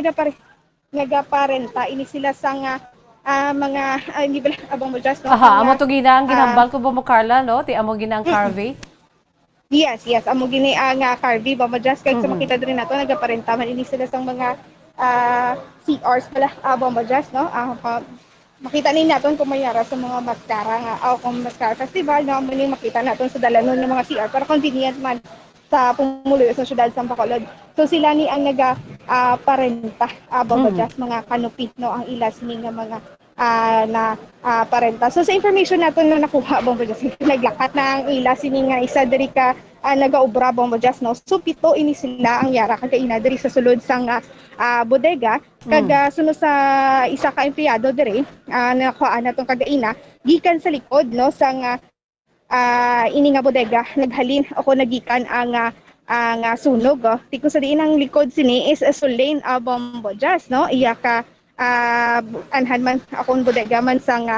nagaparenta ini sila sa mga hindi ba Bombo Jazz no. Amo to ginang ginambal ko Bombo Carla no, ti amo ginang Carvey. Yes, amo gini ang Carvey Bombo Jazz kay sa makita diri nato nagaparenta man ini sila sa mga CRs pala Bombo Jazz no. Makita ni naton kung mayara sa mga maskara nga kung maskara festival no, mo makita naton sa dalanon ng mga CR para convenient man sa pumuloy sa syudad sa Bacolod. So sila ni ang parenta Bombo Jazz, mga canopy no ang ilas ni nga mga parenta. So sa information naton na nakuha Bombo Jazz, naglakat na ang ilas ni nga isa diri ka nagaobra Bombo Jazz no. So pito ini sila ang yara kag ina diri sa sulod sang bodega kag sunod sa isa ka empleyado diri nakuha natong kagaina gikan sa likod no sang ini nga bodega naghalin ako nagikan ang sunog tiko sa diin ang likod sini is a lane Bombo Jazz no. Iya ka anhan man akong bodega man sang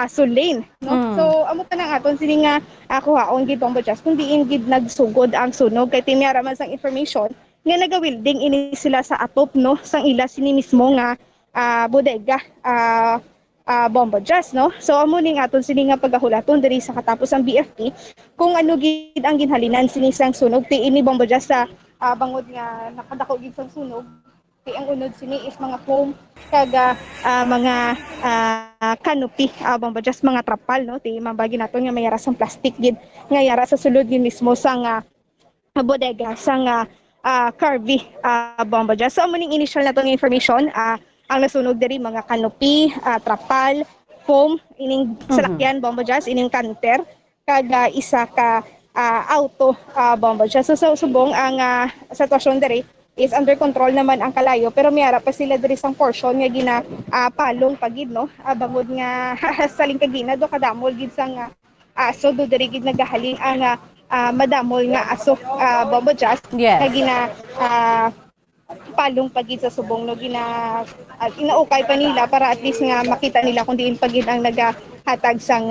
Sulane no. So amo tanang aton sini nga kuhaon gid Bombo Jazz kung diin gid nagsugod ang sunog kay tiniara man sang information nga naga-welding ini sila sa atop no sang ila sini mismo nga bodega Bombo Jazz no. So amo ning aton sini nga pagahulaton diri sa katapos ang BFP kung ano gid ang ginhalinan sini sang sunog ti ini Bombo Jazz sa bangod nga nakadako gid sang sunog. Kay ang unod sini is mga foam kag mga canopy Bombo Jazz, mga trapal no ti mambagi naton nga mayara sang plastic gid nga yara sa sulod gid mismo sang bodega sang Carvey Bombo Jazz. So amo ning initial naton nga information ang nasunog diri mga canopy, trapal, foam, ining salakyan Bombo Jazz, ining kanter kag isa ka auto Bombo Jazz. So subong ang sitwasyon diri is under control naman ang kalayo pero mayara pa sila diri sang portion nga palong pagid no bangod nga saling kagina do kadamol gid sang aso do diri gid nagahalin ang madamol nga aso Bombo Jazz nga palong pagid sa subong no inaukay pa nila para at least nga makita nila kung diin pagid ang nagahatag sang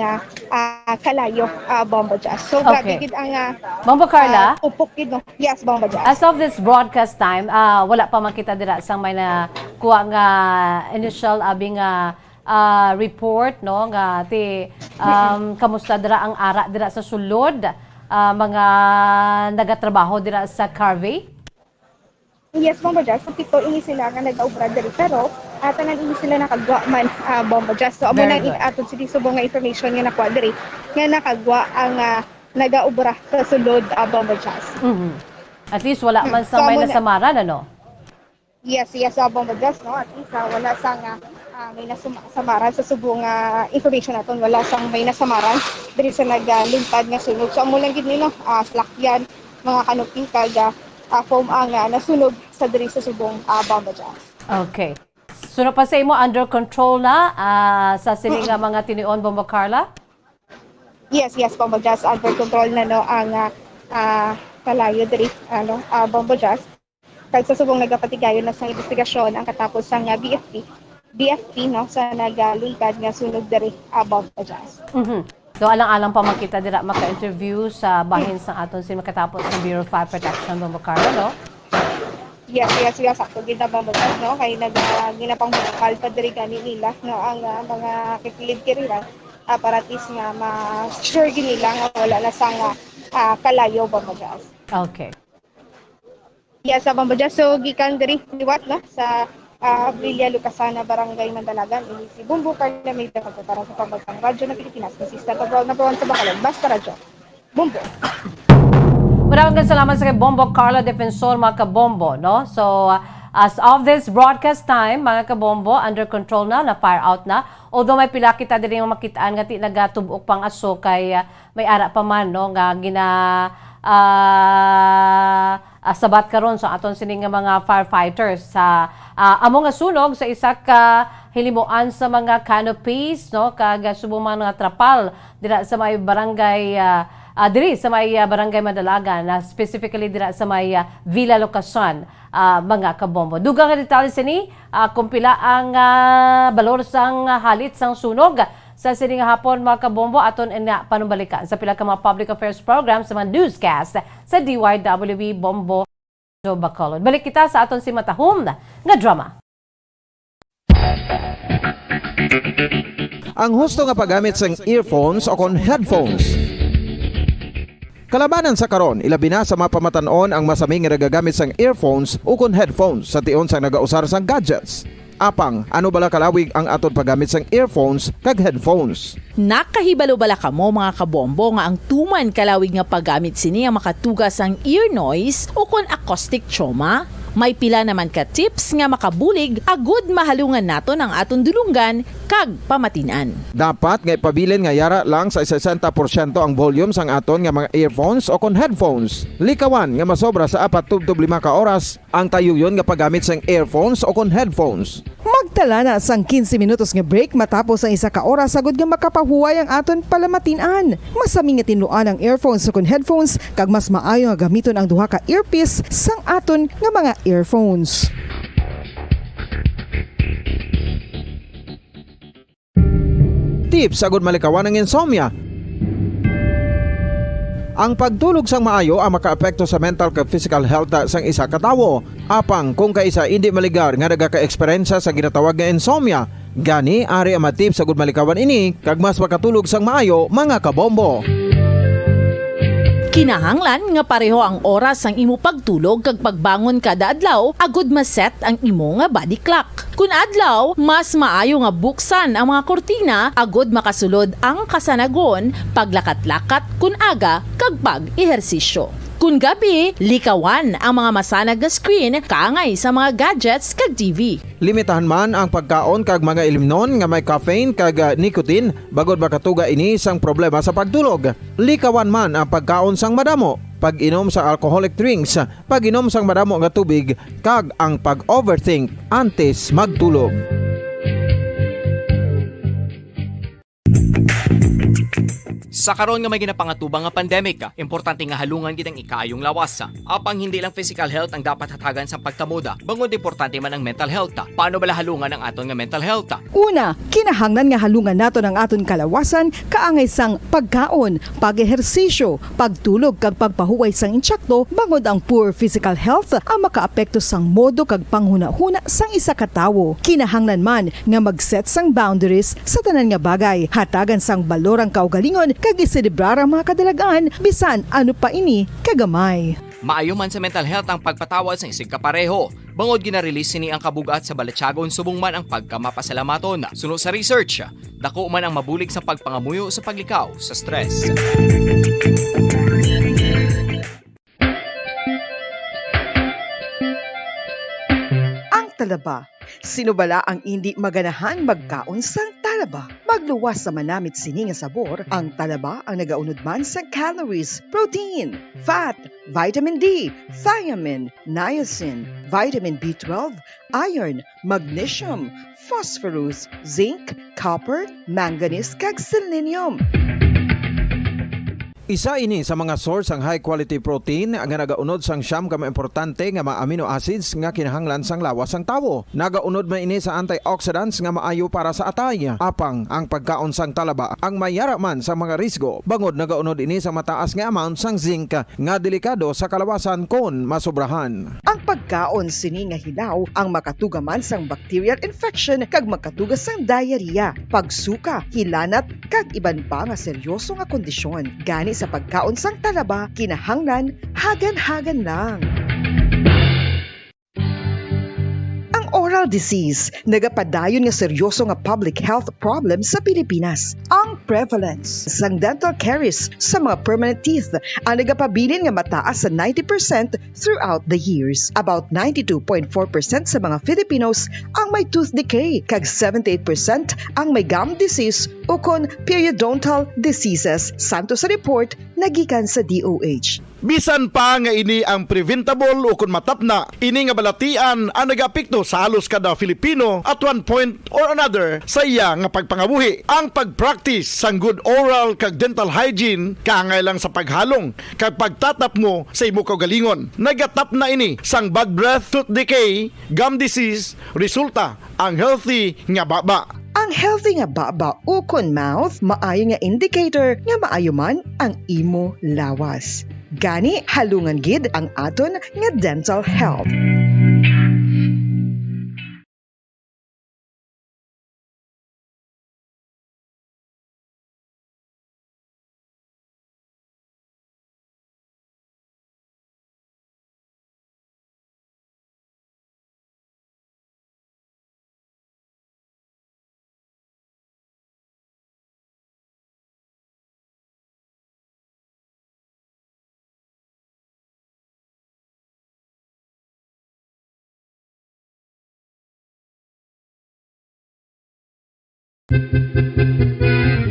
kalayo Bombo Jazz. So grabe gid ang Bombo Carla upok gid no. Yes Bombo Jazz. As of this broadcast time wala pa makita dira sang may na kuha nga initial abing report no nga ti kamusta dira ang ara dira sa sulod mga nagatrabaho dira sa Carvey? Yes, Bombo Jazz. So, pito ini sila nga nag-aubra diri. Pero, tanan ini sila nakagwa man, Bombo Jazz. So, amo nang atod si subong nga information nga nakuha diri nga nakagwa ang nag-aubra sa sulod, Bombo Jazz. At least wala man sa may nasamaran, ano? Yes, Bombo Jazz, no? At least wala sang may nasamaran sa subong information naton, wala sang may nasamaran diri sa naglintad nga sunog. So, amo lang gid nino, slakyan, mga kanuping foam ang nasunog sa diri sa subong Bombo Jazz. Okay. Sunod pa sa imo, under control na sa sining mga tinion, Bombo Carla? Yes, Bombo Jazz. Under control na no ang kalayo diri Bombo Jazz. Kag sa subong nagapatigayon na sa investigasyon ang katapos sang BFP no sa nagalungkad nga sunog diri Bombo Jazz. So alang-alang pa makita dira maka-interview sa bahin sa aton sin makatapos ng Bureau of Fire Protection, Bombo Carla, no? Yes, sakto gid na Bombo Jazz, no? Kay ginapang bukal pa diri gani nila no ang mga kikilid kiriran para tis nga ma-sure gid nila nga wala na sang kalayo, Bombo Jazz. Okay. Yes, Bombo Jazz. So gikan diri liwat na sa Villa Lucasana, Barangay Mandalagan, ini si Bumbo Carla may para sa pambansang radyo ng Pilipinas, consistent of number 1 sa Bakalan, Basta Radyo. Bumbo. Maraming salamat sa kay Bombo Carla Defensor, mga kabombo, no? So, as of this broadcast time, mga kabombo, under control na fire out na. Although may pila kita din yung makitaan nga ti nagatubok pang aso kay may ara pa man, no? Nga sabat karon sa aton sining mga firefighters sa amo nga sunog sa isa ka hilimuan sa mga canopies, no, kag subong mga trapal dira sa may barangay diri sa may barangay Madalagan, specifically dira sa may Villa Locason, mga kabombo. Dugang nga detalye sini kung pila ang balor sang halit sang sunog sa sining hapon, mga kabombo, aton ina panumbalikan sa pila ka mga public affairs program sa mga newscast sa DYWB Bombo Bacolod. Balik kita sa aton si Matahom nga drama. Ang husto nga paggamit sang earphones o kon headphones. Kalabanan sa karon, ilabi na sa mga pamatanon ang masaming nga nagagamit sang earphones o kon headphones sa tion sang nagausar sang gadgets. Apang, ano bala kalawig ang aton paggamit sang earphones kag headphones? Nakahibalo bala kamo, mga kabombo, nga ang tuman kalawig nga paggamit sini ang makatugas ang ear noise o kon acoustic trauma? May pila naman ka tips nga makabulig agud mahalungan naton ang aton dulunggan kag pamatinan. Dapat nga ipabilin nga yara lang sa 60% ang volume sang aton nga mga earphones o kon headphones. Likawan nga masobra sa 4-5 ka oras ang tayuyon nga paggamit sang earphones o kon headphones. Magtala na sang 15 minutos nga break matapos ang 1 ka oras sagod nga makapahuway ang aton palamatinan. Masami nga tinuan ang earphones o kon headphones kag mas maayo nga gamiton ang duha ka earpiece sang aton nga mga earphones. Tips sagud malikawan ang insomnia. Ang pagtulog sang maayo ang makaapekto sa mental kag physical health sang isa ka tawo. Apang kung kaisa hindi maligar nga nagaka-eksperyensya sa ginatawag nga insomnia, gani ari ang matip sagud malikawan ini kag mas makatulog sang maayo, mga kabombo. Kinahanglan nga pareho ang oras ang imo pagtulog kag pagbangon kada adlaw agud maset ang imo nga body clock. Kun adlaw, mas maayo nga buksan ang mga kortina agud makasulod ang kasanagon, paglakat-lakat kun aga kag pag-ehersisyo. Kun gabi, likawan ang mga masanag nga screen kaangay sa mga gadgets kag TV. Limitahan man ang pagkaon kag mga ilimnon nga may caffeine kag nicotine bagod makatuga ini sang problema sa pagtulog. Likawan man ang pagkaon sang madamo, pag-inom sa alcoholic drinks, pag-inom sang madamo nga tubig kag ang pag-overthink antes magtulog. Sa karon nga may ginapangatubang nga pandemic, importante nga halungan gid ang ikaayong lawas. Apang hindi lang physical health ang dapat hatagan sa pagkamuda, bangod importante man ang mental health. Paano bala halungan ang aton nga mental health? Una, kinahanglan nga halungan nato ang aton kalawasan kaangay sang pagkaon, pag-ehersisyo, pagtulog kag pagpahuway sang insyakto bangod ang poor physical health ang makaapekto sang modo kag panghuna-huna sang isa ka tawo. Kinahanglan man nga mag-set sang boundaries sa tanan nga bagay, hatagan sang balorang kaugalingon kag iselebrar ang mga kadalagaan bisan ano pa ini kagamay. Maayo man sa mental health ang pagpatawad sa isig kapareho. Bangod gina-release sini ang kabugat sa Balatsyagon subong man ang pagkamapasalamaton. Suno sa research, dako man ang mabulig sa pagpangamuyo sa paglikaw sa stress. Ang talaba. Sino bala ang hindi maganahan magkaon sang talaba? Magluwas sa manamit sini nga sabor, ang talaba ang nagaunod man sa calories, protein, fat, vitamin D, thiamine, niacin, vitamin B12, iron, magnesium, phosphorus, zinc, copper, manganese kag selenium. Isa ini sa mga source ang high quality protein nga nagaunod sang siyam ka importante nga mga amino acids nga kinahanglan sang lawas sang tawo. Nagaunod man ini sa antioxidants nga maayo para sa atay. Apang ang pagkaon sang talaba ang mayara man sa mga risgo. Bangod nagaunod ini sa mataas nga amount sang zinc nga delikado sa kalawasan kon masobrahan. Ang pagkaon sini nga hilaw ang makatugaman sang bacterial infection kag makatugas sang diarrhea, pagsuka, hilanat kag iban pa nga seryoso nga kondisyon. Gani sa pagkaon sang talaba, kinahanglan hagan-hagan lang. Oral disease, nagapadayon nga seryoso nga public health problem sa Pilipinas. Ang prevalence sang dental caries sa mga permanent teeth ang nagapabilin nga mataas sa 90% throughout the years. About 92.4% sa mga Filipinos ang may tooth decay, kag 78% ang may gum disease o kon periodontal diseases, santo sa report nagikan sa DOH. Bisan pa nga ini ang preventable o kung matapna, ini nga balatian ang nagapikto sa halos kada Filipino at one point or another sa iya nga pagpangabuhi. Ang pag-practice sang good oral kag dental hygiene kaangay lang sa paghalong kag pagtatap mo sa imo kaugalingon. Nagatap na ini sang bad breath, tooth decay, gum disease, resulta ang healthy nga baba. Ang healthy nga baba o kon mouth, maayo nga indicator nga maayo man ang imo lawas. Gani halungan gid ang aton nga dental health.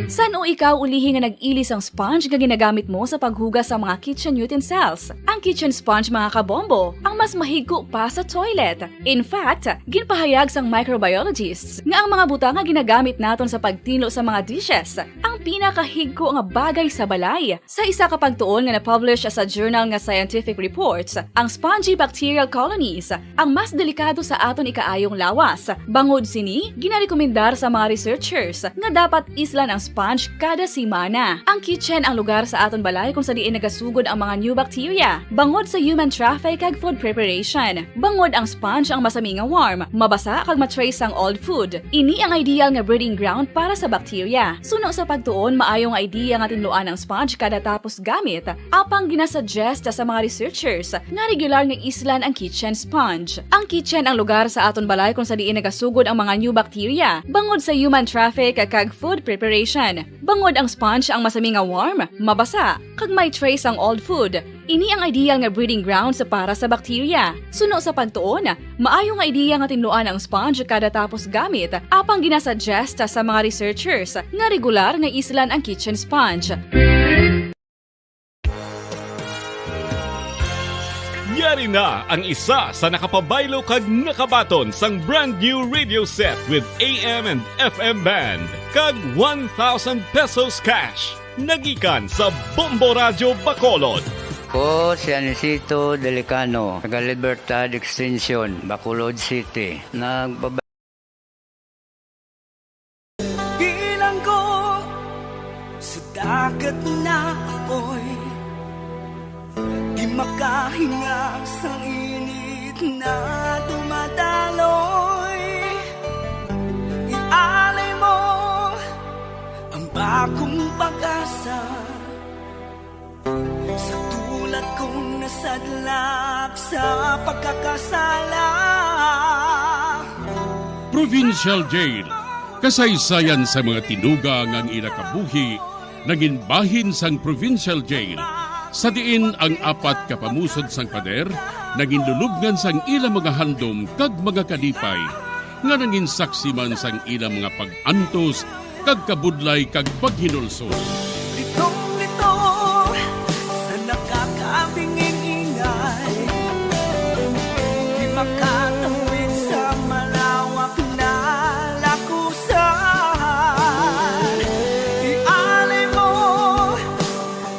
San o ikaw ulihi nga nag-ilis ang sponge nga ginagamit mo sa paghugas sa mga kitchen utensils? Ang kitchen sponge mga kabombo, ang mas mahigko pa sa toilet. In fact, ginpahayag sang microbiologists nga ang mga butang nga ginagamit naton sa pagtino sa mga dishes ang pinakahigko nga bagay sa balay. Sa isa ka pagtuon nga na-publish sa journal nga Scientific Reports, ang spongy bacterial colonies ang mas delikado sa aton ikaayong lawas. Bangod sini, ginarekomendar sa mga researchers nga dapat islan ang sponge kada simana. Ang kitchen ang lugar sa aton balay kung sa diin nagasugod ang mga new bacteria. Bangod sa human traffic kag food preparation. Bangod ang sponge ang masami nga warm, mabasa kag matrace ang old food. Ini ang ideal nga breeding ground para sa bacteria. Suno sa pagtuon, maayo nga idea nga tinluan ang sponge kada tapos gamit. Apang ginasuggest sa mga researchers nga regular nga islan ang kitchen sponge. Ang kitchen ang lugar sa aton balay kung sa diin nagasugod ang mga new bacteria. Bangod sa human traffic kag food preparation. Bangod ang sponge ang masami nga warm, mabasa, kag may trace ang old food. Ini ang ideal nga breeding grounds para sa bacteria. Suno sa pagtuon, maayo nga idea nga tinluan ang sponge kada tapos gamit, apang ginasuggest sa mga researchers nga regular nga islan ang kitchen sponge. Yari na ang isa sa nakapabaylo kag nakabaton sang brand new radio set with AM and FM band kag 1,000 pesos cash. nagikan sa Bombo Radio Bacolod. Ko si Anisito Delicano, taga Libertad Extension, Bacolod City. Bilang ko sa dagat na apoy, di makahinga sa init na dumadaloy. Ialay mo ang bagong pag-asa sa tulad kong nasadlak sa pagkakasala. Provincial Jail, kasaysayan sa mga tinugang ang inakabuhi, naging bahin sang Provincial Jail. Sa diin ang apat kapamusod sang pader, naging lulubngan sang ilang mga handom kag mga kalipay, nga naging saksi man sang ilang mga pag-antos, kag kabudlay kag paghinulsol. Litong-lito sa nakakabinging ingay, di makatawid sa malawak na lakusan. Ialay mo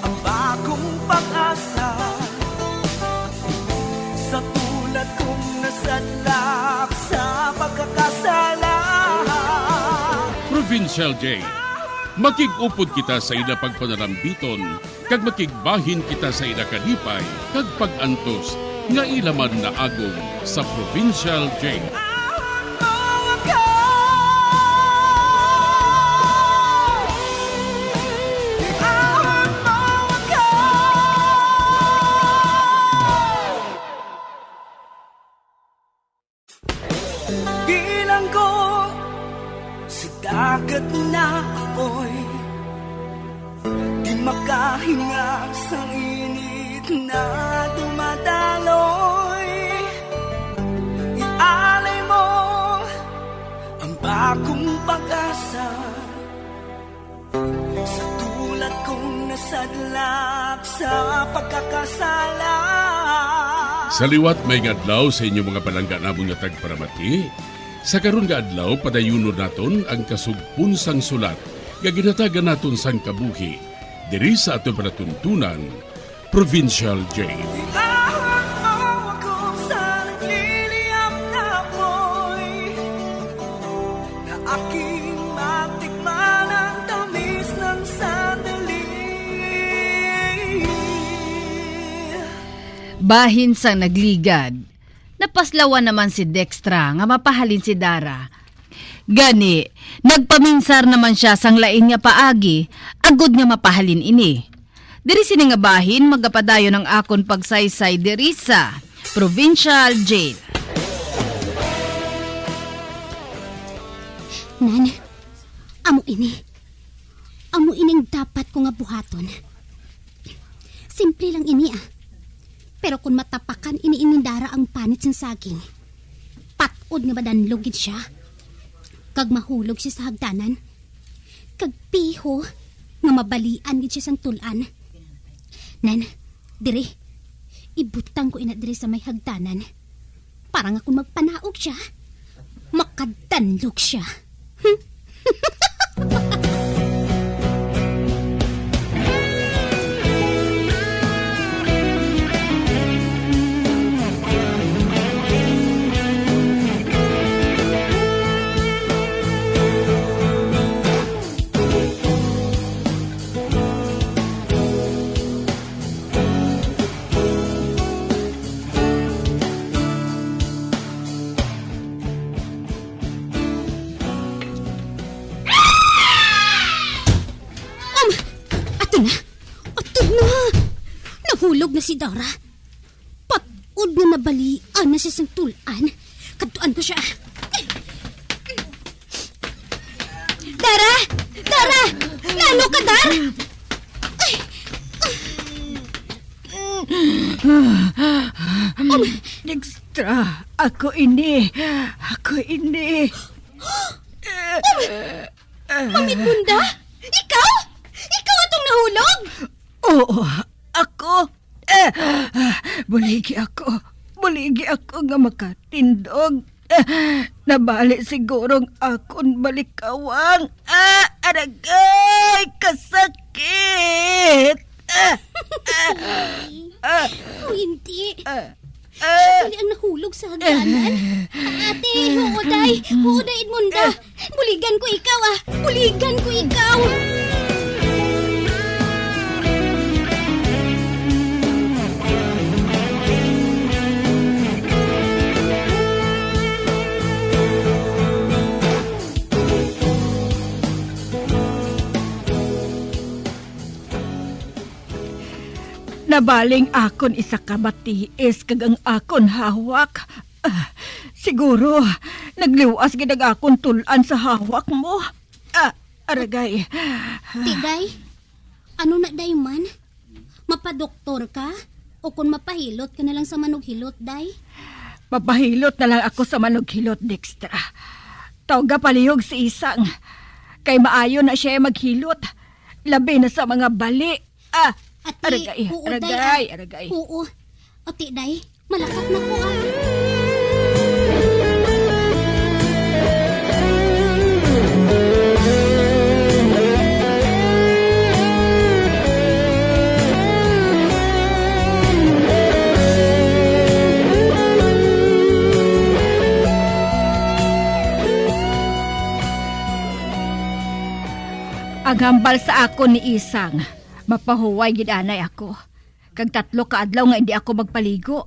ang bagong pag-asa sa tulad kong nasadlak sa pagkakasala. Provincial Jail, makig-upod kita sa ila pagpanarambiton, kag makigbahin kita sa ila kalipay, kag pag-antos, nga ilaman na agong sa Provincial Jail. Bilang ko sa dagat na apoy, di makahinga sa init na dumadaloy. Ialay mo ang bagong pag-asa sa tulad kong nasadlak sa pagkakasala. Sa liwat may adlaw sa inyong mga palangganabong nga tagparamati, sa karon nga adlaw padayunon naton ang kasugpun sang sulat nga ginatagan naton sang kabuhi diri sa aton panatuntunan, Provincial Jail. Aking matikman ang tamis ng sandali. Bahin sang nagligad, napaslawan naman si Dextra nga mapahalin si Dara. Gani, nagpaminsar naman siya sang lain nga paagi, agud nga mapahalin ini. Diri sini nga bahin magapadayon ang akon pagsaysay diri sa Provincial Jail. Nan, amo ining dapat ko nga buhaton. Simple lang ini Pero kung matapakan ini Dara ang panit sa saging, patod nga badanlogid siya. Kag mahulog siya sa hagdanan. Kag piho nga mabalian gid siya sang tulan. Nan, dire, ibutang ko ina dire sa may hagdanan. Para nga kung magpanaog siya, makadanlog siya. Nahulog na si Dara. Patod na nabalian na siya sang tulan. Katuan ko siya. Dara! Dara! Lalo ka, Dar! Dextra, ako ini. Amit bunda? Ikaw? Ikaw atong nahulog? Oo, ako. Buligi ako nga makatindog. Nabali sigurong akon balikawang. Aragay, kasakit! Hindi. Sali ang nahulog sa hagdanan. Ate, huuday Edmunda. Buligan ko ikaw Buligan ko ikaw. Nabaling akon isa ka matiis kag ang akon hawak. Siguro, nagliwas gid ang akon tulan sa hawak mo. Aragay. Tiday, ano na day man? Mapadoktor ka? O kung mapahilot ka na lang sa manughilot, day? Mapahilot na lang ako sa manughilot, Dextra. Tawga palihog si Isang. Kay maayo na siya maghilot. Labi na sa mga bali. Aragay. Oo. O tiday, malakat na ko Ang hambal sa ako ni Isang. Mapahuway gidanay ako. Kag 3 ka adlaw nga hindi ako magpaligo.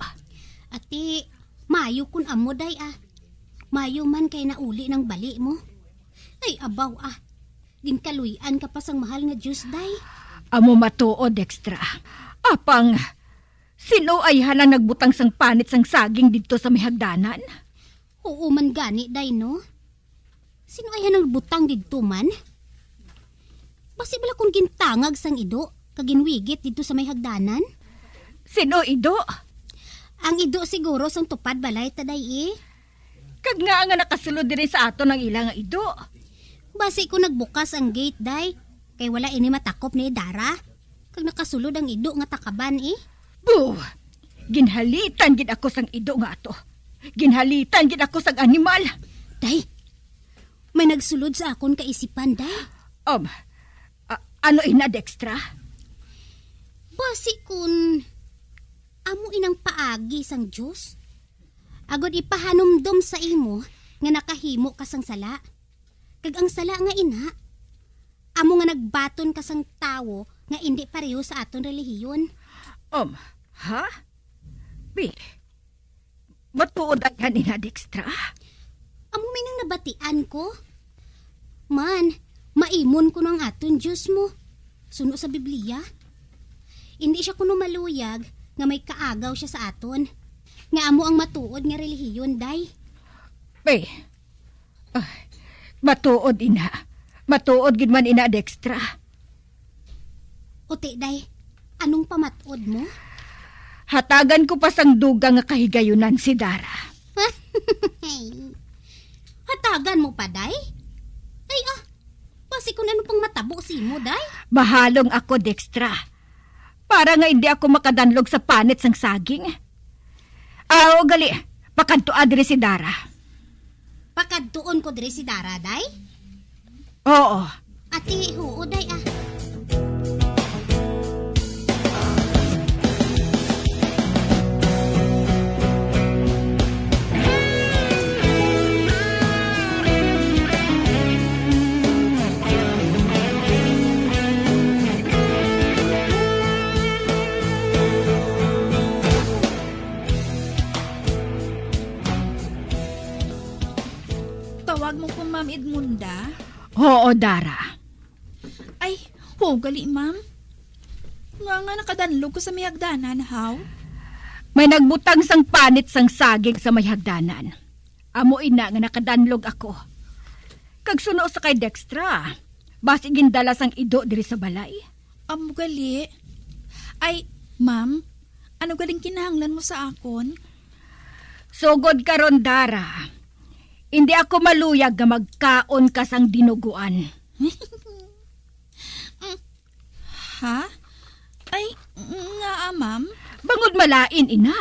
Ati, mayo kun amo day Mayo man kay nauli ng bali mo. Ay abaw Ginkaluyan ka pa sang mahal nga Diyos day. Amo matuod, Dextra. Apang, sino ay hanang nagbutang sang panit sang saging dito sa may hagdanan? Oo man gani day no. Sino ay hanang nagbutang dito man? Basi bala kung gintangag sang ido, kaginwigit dito sa may hagdanan? Sino ido? Ang ido siguro sang tupad balay taday Kag nga nakasulod din sa ato ng ilang ido. Basi ko nagbukas ang gate day, kay wala ini matakop ni Dara. Kag nakasulod ang ido nga takaban Buh! Ginhalitan gid ako sang ido nga ato. Ginhalitan gid ako sang animal. Day, may nagsulod sa akon kaisipan day. Ano ina, Dextra? Basi kun amo inang paagi sang Diyos. Agod ipahanumdom sa imo nga nakahimo ka sang sala. Kag ang sala nga ina, amo nga nagbaton ka sang tawo nga indi pareho sa aton relihiyon. Ha? Matuod ang ina, Dextra? Amo may nang nabatian ko. Man, maimon ko ng aton Diyos mo. Suno sa Biblia. Hindi siya kuno maluyag nga may kaagaw siya sa aton. Nga amo ang matuod nga relihiyon, day. Matuod ina. Matuod gid man ina, Dextra. Ote, day. Anong pamatuod mo? Hatagan ko pa sang dugang nga kahigayunan si Dara. Hatagan mo pa, day? Ay, basi kung ano pang matabo si mo, day? Mahalong ako, Dextra. Para nga hindi ako makadanlog sa panit sang saging. Gali, pakadtoa diri si Dara. Pakadtuon ko diri si Dara, day? Oo. Ati, oo, day, Tawag mo po, Ma'am Edmunda? Oo, Dara. Ay, gali, Ma'am. Nga nakadanlog ko sa may hagdanan, how? May nagbutang sang panit sang saging sa may hagdanan. Amo ina nga nakadanlog ako. Kag suno sa kay Dextra. Basi gindala sang ido diri sa balay. Amo gali. Ay, Ma'am, ano galing kinahanglan mo sa akon? Sugod karon, Dara. Hindi ako maluyag nga magkaon ka sang dinuguan. Ha? Ay, nga, Ma'am. Bangod malain, ina.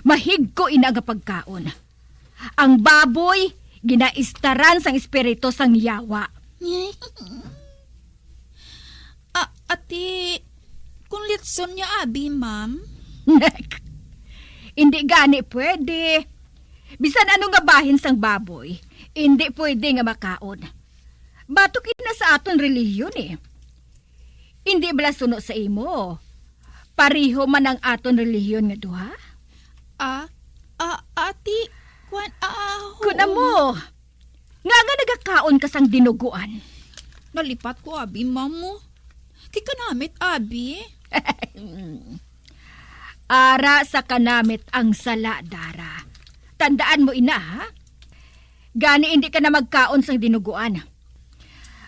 Mahig ko ina nga pagkaon. Ang baboy, ginaistaran sang espiritu sang yawa. Ati, kung litson niya abi, ma'am. Hindi gani pwede. Bisan ano nga bahin sang baboy, hindi pwede nga makaon. Batok na sa aton relihiyon eh. Hindi bala suno sa imo. Pariho man ang aton relihiyon nga duha? Ati, kuna mo. Nga nagakaon ka sang dinuguan. Nalipat ko abi, ma'am mo. Kikanamit abi. Ara sa kanamit ang sala, Dara. Tandaan mo ina, ha? Gani hindi ka na magkaon sang dinuguan.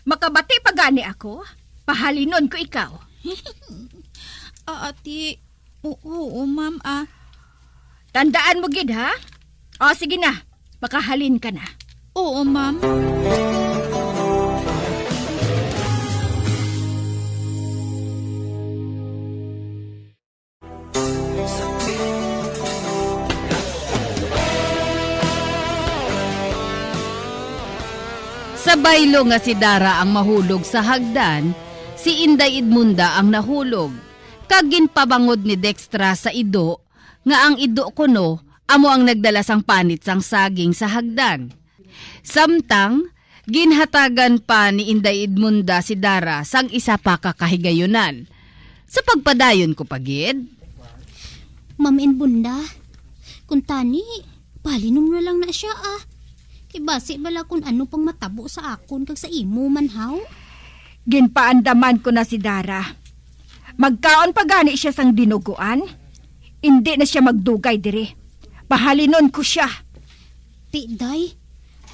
Makabati pa gani ako, pahalinon ko ikaw. Ati, oo, ma'am, Tandaan mo gid, ha? O, sige na, makahalin ka na. Oo, ma'am. Sa baylo nga si Dara ang mahulog sa hagdan, si Inday Edmunda ang nahulog. Kag ginpabangod ni Dextra sa ido, nga ang ido kuno, amo ang nagdala sang panit sang saging sa hagdan. Samtang, ginhatagan pa ni Inday Edmunda si Dara sang isa pa kakahigayunan. Sa pagpadayon ko pagid. Ma'am Edmunda, kung tani, palinom na lang na siya Basi bala kung ano pang matabo sa akon kag sa imo manhaw. Ginpaandaman ko na si Dara. Magkaon pa gani siya sang dinuguan. Hindi na siya magdugay dire. Pahalinon ko siya. Day,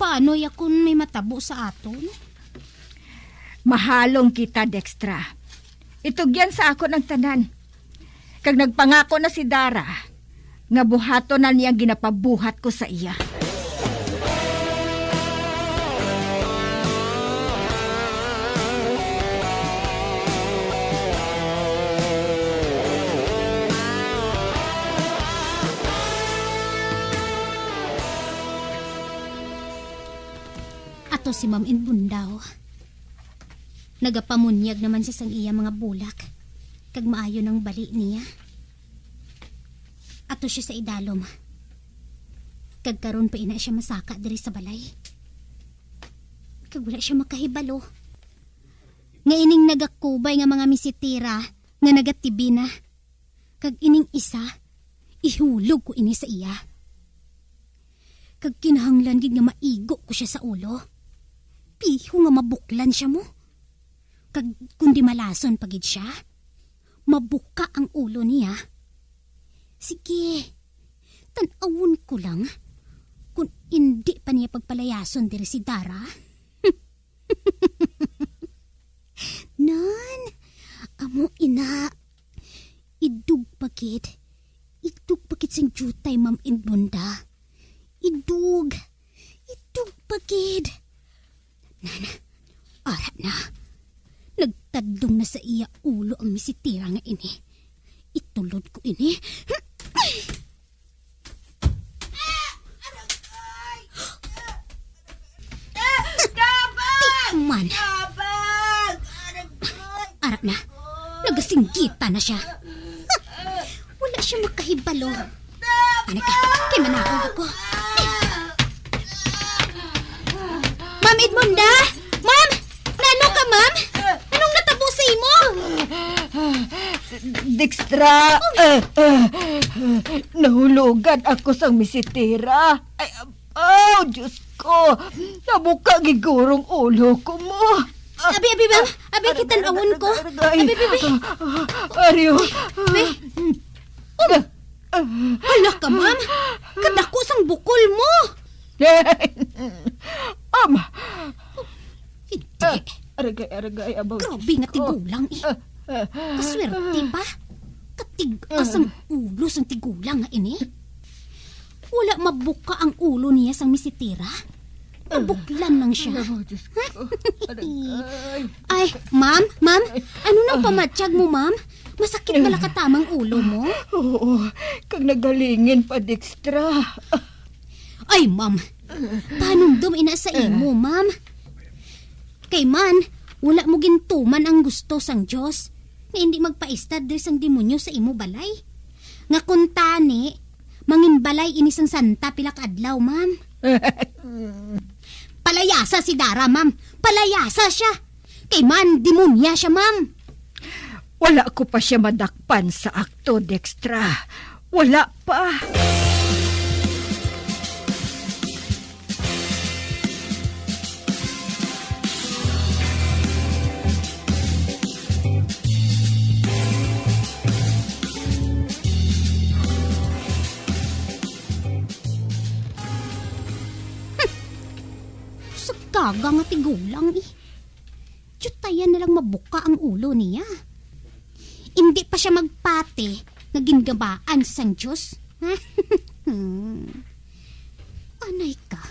paano yakon may matabo sa aton? Mahalong kita, Dextra. Itugyan sa akon ang tanan. Kag nagpangako na si Dara, nga buhato na niyang ginapabuhat ko sa iya. Ato si Ma'am Edmundaw. Nagapamunyag naman siya sang iya mga bulak. Kag maayo ng bali niya. Ato siya sa idalom. Kag karon pa ina siya masaka diri sa balay. Kag wala siya makahibalo. Nga ining nagakubay nga mga misitira nga nagatibina. Kag ining isa, ihulog ko ini sa iya. Kag kinahanglan gid nga maigo ko siya sa ulo. Piho nga mabuklan siya mo. Kag kundi malason pagid siya, mabuka ang ulo niya. Sige, tanawon ko lang kung hindi pa niya pagpalayason diri si Dara. Nan, amo ina, idug pagid sing jutay, Ma'am Edmunda. Idug pagid. Nana, arat na. Nagtadlong na sa iya ulo ang misitira nga ini. Itulod ko ini. Tikman. Arat na. Nagasinggita na siya. Wala siya makahibalo. Anak ka, kay manakog ako. Ma'am Edmunda! Ma'am! Nano ka, ma'am? Anong natabo sa imo? Dextra! Nahulugan ako sa misitira. Ay, Diyos ko! Nabuka gigurong ulo ko mo. Abi, ma'am. Abi, kitanawon ko. Abi. Aryo. Hala ka, ma'am. Kadako sang bukol mo. Hindi. Aragay, about. Grabe nga tigulang Kaswerte pa. Katigas ang ulo sang tigulang nga ini. Wala mabuka ang ulo niya sang misitira. Nabuklan lang siya. Ay, ma'am, ano nang pamatsyag mo, ma'am? Masakit pala katamang ulo mo? Oo, kag nagalingin pa, Dextra. Ay, ma'am, panumdum ina sa imo, ma'am. Kay man, wala mo gintuman ang gusto sang Diyos. nga hindi magpaistad diri sang demonyo sa imo balay. Nga kuntani, mangin balay ini sang santa pila ka adlaw, ma'am. Palayasa si Dara, ma'am. Palayasa siya. Kay man, demonya siya, ma'am. Wala ko pa siya madakpan sa akto, Dextra. Wala pa. Sa gaga nga tigulang eh. Tiyutayan na lang mabuka ang ulo niya. Hindi pa siya magpate nga gingabaan sa Sang Diyos. Anay ka.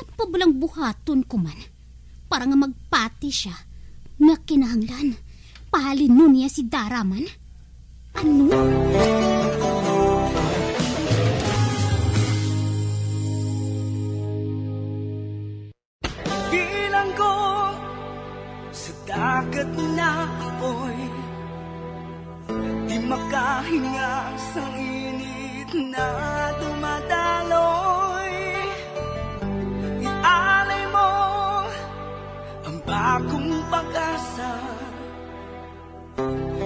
Ano pa balang buhaton ko man? Para nga magpate siya. Nga kinahanglan. Pahalin nun niya si Dara man. Ano? Bilang ko sa dagat na apoy, di makahinga sa init na dumadaloy. Ialay mo ang bagong pag-asa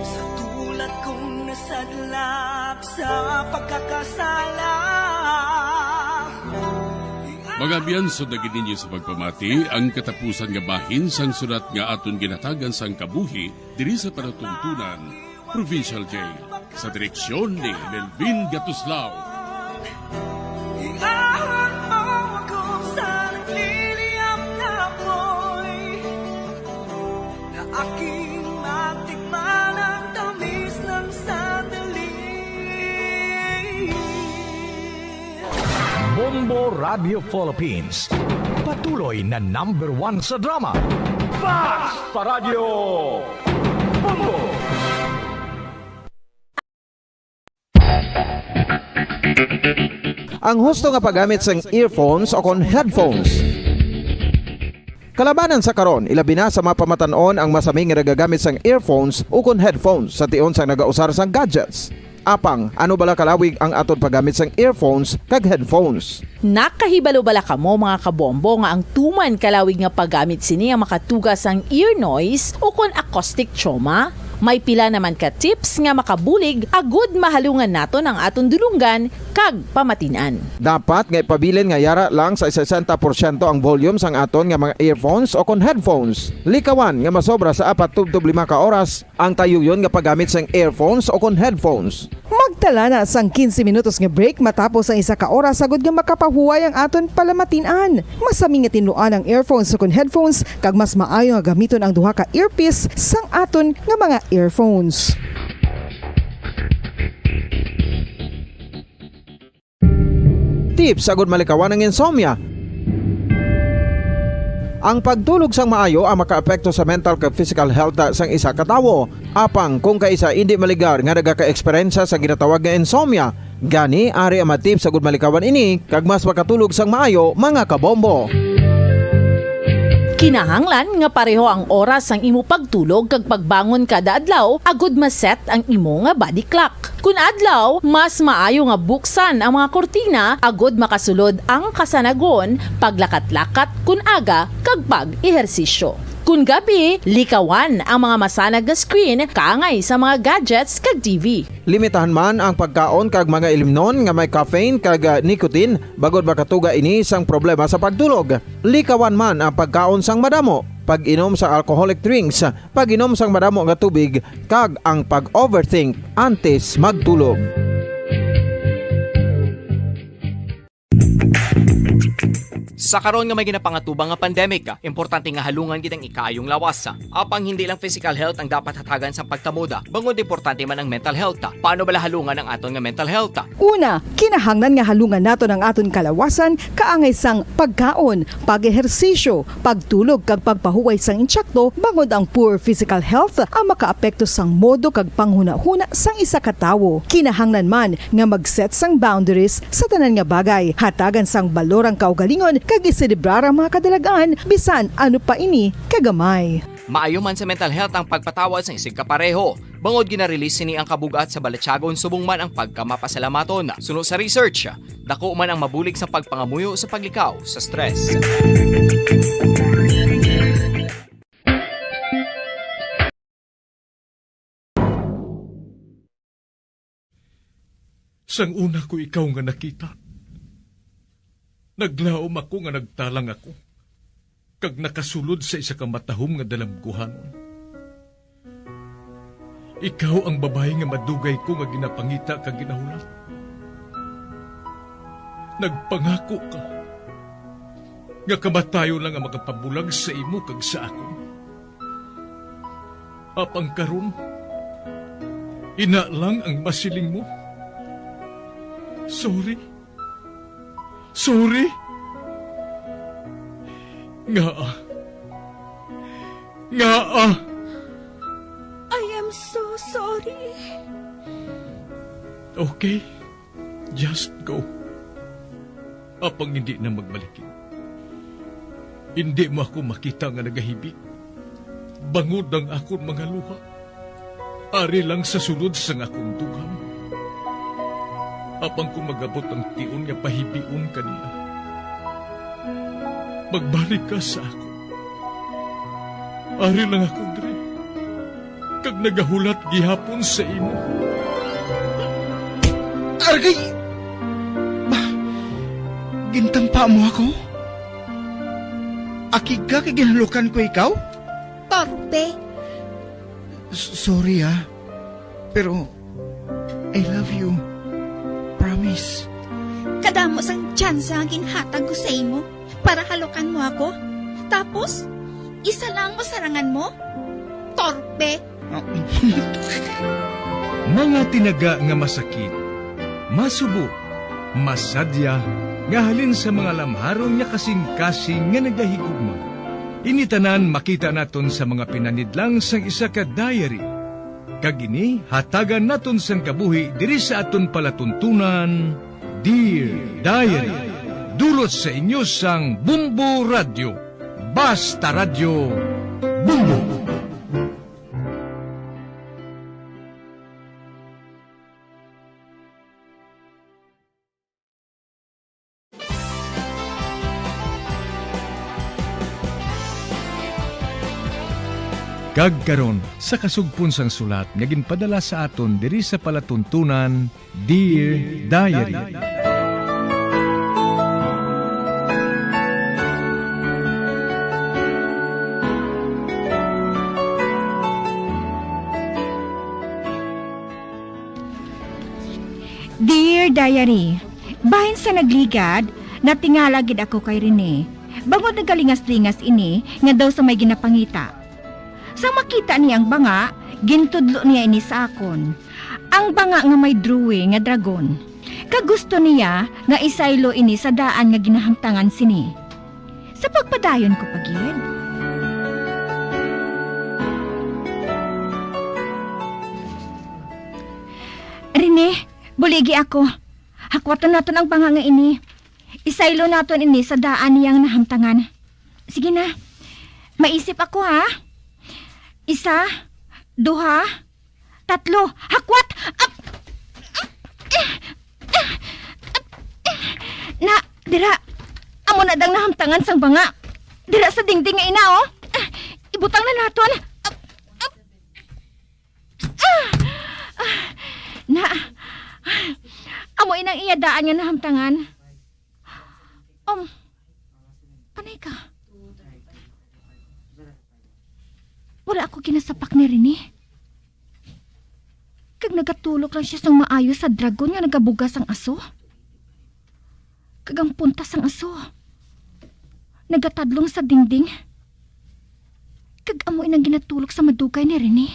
sa tulad kong nasadlak sa pagkakasala. Mga biyanso na gininyo sa pagpamati, ang katapusan nga bahin sang sulat nga aton ginatagan sang kabuhi diri sa panatuntunan, Provincial Jail, sa direksyon ni Melvin Gatuslao. Iahon mo ako sa nagliliyap na apoy, na aking matikman ang tamis ng sandali. Bombo Radio Philippines. Patuloy na #1 sa drama. Fast sa radyo. Bombo. Ang husto nga paggamit sang earphones o kon headphones. Kalabanan sa karon, ilabi na sa mapamatanon ang masami nga nagagamit sang earphones o kon headphones sa tion sang nagausar sang gadgets. Apang, ano bala kalawig ang aton paggamit sang earphones kag headphones? Nakahibalo bala kamo mga kabombo nga ang tuman kalawig nga paggamit sini ang makatugas ang ear noise o kon acoustic trauma? May pila naman ka tips nga makabulig agud mahalungan naton ang aton dulunggan kag pamatinan. Dapat nga ipabilin nga yara lang sa 60% ang volume sang aton nga mga earphones o kon headphones. Likawan nga masobra sa 4 to 5 ka oras ang tayuyon nga paggamit sang earphones o kon headphones. Magtala na sang 15 minutos nga break matapos ang 1 ka oras sagud nga makapahuway ang aton palamatinan. Masami nga tinuan ang earphones o kon headphones kag mas maayo nga gamiton ang duha ka earpiece sang aton nga mga earphones. Tips sagud malikawan ang insomnia. Ang pagtulog sang maayo ang makaapekto sa mental kag physical health sang isa ka tawo. Apang kung kaisa hindi maligar nga nagaka-eksperyensya sa ginatawag nga insomnia, gani ari ang tips sagud malikawan ini kag mas makatulog sang maayo mga kabombo. Kinahanglan nga pareho ang oras ang imo pagtulog kag pagbangon kada adlaw agud maset ang imo nga body clock. Kun adlaw, mas maayo nga buksan ang mga kortina agud makasulod ang kasanagon, paglakat-lakat kun aga kag pag-ehersisyo. Kun gabi, likawan ang mga masanag nga screen kaangay sa mga gadgets kag TV. Limitahan man ang pagkaon kag mga ilimnon nga may caffeine kag nicotine bagod makatuga ini sang problema sa pagtulog. Likawan man ang pagkaon sang madamo, pag-inom sa alcoholic drinks, pag-inom sang madamo nga tubig kag ang pag-overthink antes magtulog. Sa karon nga may ginapangatubang nga pandemic, importante nga halungan gid ang ikayong lawas. Apang hindi lang physical health ang dapat hatagan sa pagtamuda, bangod importante man ang mental health. Paano bala halungan ang aton nga mental health? Una, kinahanglan nga halungan naton ang aton kalawasan kaangay sang pagkaon, pag-ehersisyo, pagtulog kag pagpahuway sang insyakto bangod ang poor physical health ang makaapekto sang modo kag panghuna-huna sang isa ka tawo. Kinahanglan man nga mag-set sang boundaries sa tanan nga bagay, hatagan sang balorang kaugalingon kag iselebrar ang mga kadalagan bisan ano pa ini kagamay. Maayo man sa mental health ang pagpatawad sa isig kapareho. Bangod ginarelease sini ang kabugat sa Balatyagon subong man ang pagkamapasalamaton. Suno sa research, dako man ang mabulig sa pagpangamuyo sa paglikaw sa stress. Sang una ko ikaw nga nakita, naglaom ako nga nagtalang ako, kag nakasulod sa isa ka matahom nga dalamguhanon. Ikaw ang babae nga madugay ko nga ginapangita kag ginahulat. Nagpangako ka nga kamatayo lang ang makapabulag sa imo kag sa ako. Apang karon, ina lang ang masiling mo. Sorry. Nga. I am so sorry. Okay, just go. Apang hindi na magbalikin. Hindi mo ako makita nga nagahibik. Bangod ang akong mga luha. Ari lang sa sulod sa akong dugang. Apang kung magabot ang tion nga pahibiun kanila. Magbalik ka sa ako. Ari lang ako, Dre. Kag nagahulat gihapon sa imo. Argay! Gintampa mo ako? Akig ka kay ginalukan ko ikaw? Torpe. Sorry pero I love you. Promise. Kadamo sang tsansa ang ginhatag ko sa imo para halukan mo ako. Tapos, isa lang mo sarangan mo? Torpe. Mga tinaga nga masakit, masubo, masadya, nga halin sa mga lamharong nga kasing-kasing nga nagahigugma. Initanan makita naton sa mga pinanidlang sang isa ka diary. Kagini, hatagan naton sang kabuhi diri sa aton palatuntunan, Dear Diary. Dulot sa inyo sang Bumbo Radio. Basta Radio Bumbo. Kagkaron sa kasugpon sang sulat nga ginpadala sa aton diri sa palatuntunan, Dear Diary. Dear Diary, bahin sa nagligad, natingala gid ako kay Rene. Bangod nagalingas-lingas ini, nga daw sa may ginapangita. Sa makita niya ang banga, gintudlo niya ini sa akon. Ang banga nga may drawing nga dragon. Kagusto niya nga isaylo ini sa daan nga ginahamtangan sini. Sa pagpadayon ko pagid. Rene, buligi ako. Hakwatan naton ang banga nga ini. Isaylo naton ini sa daan niyang nahamtangan. Sige na, maisip ako ha. 1, 2, 3, hakwat! Na, dira, amo na dang nahamtangan sang banga. Dira sa dingding nga ina, oh. Ibutang na naton. Na, amo inang iyadaan nga nahamtangan. Panay ka? Wala ako ginasapak ni Rene. Kag nagatulok lang siya sang maayo sa dragon nga nagabugas ang aso. Kag ang puntas ang aso. Nagatadlong sa dingding. Kag amo inang ginatulok sa madugay ni Rene.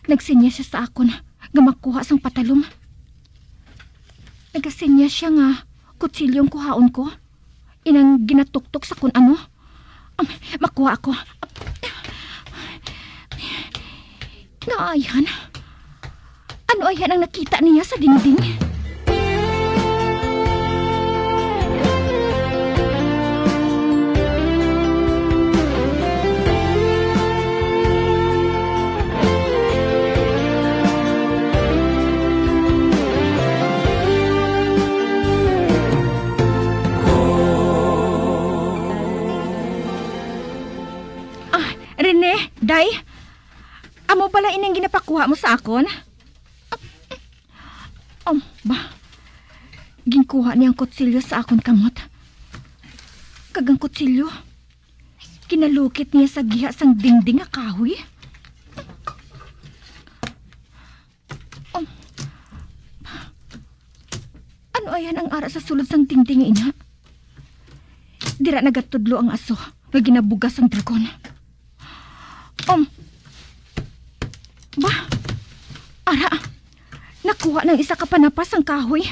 Nagsinya siya sa akon nga makuha sang patalom. Nagasinya siya nga kutsilyong kuhaon ko. Inang ginatuktok sa kun ano. Makuha ako. Naayan. Ano ayan ang nakita niya sa dingding? Day, amo pala ining ginapakuha mo sa akon? Ba? Ginkuha niyang kutsilyo sa akon kamot. Kagang kutsilyo, kinalukit niya sa giha sang dingding nga kahoy. Ano ayan ang ara sa sulod sang dingding ina? Dira nagatudlo ang aso nga ginabugas ang dragon. Ba? Ara, nakuha ng isa ka panapas ang kahoy.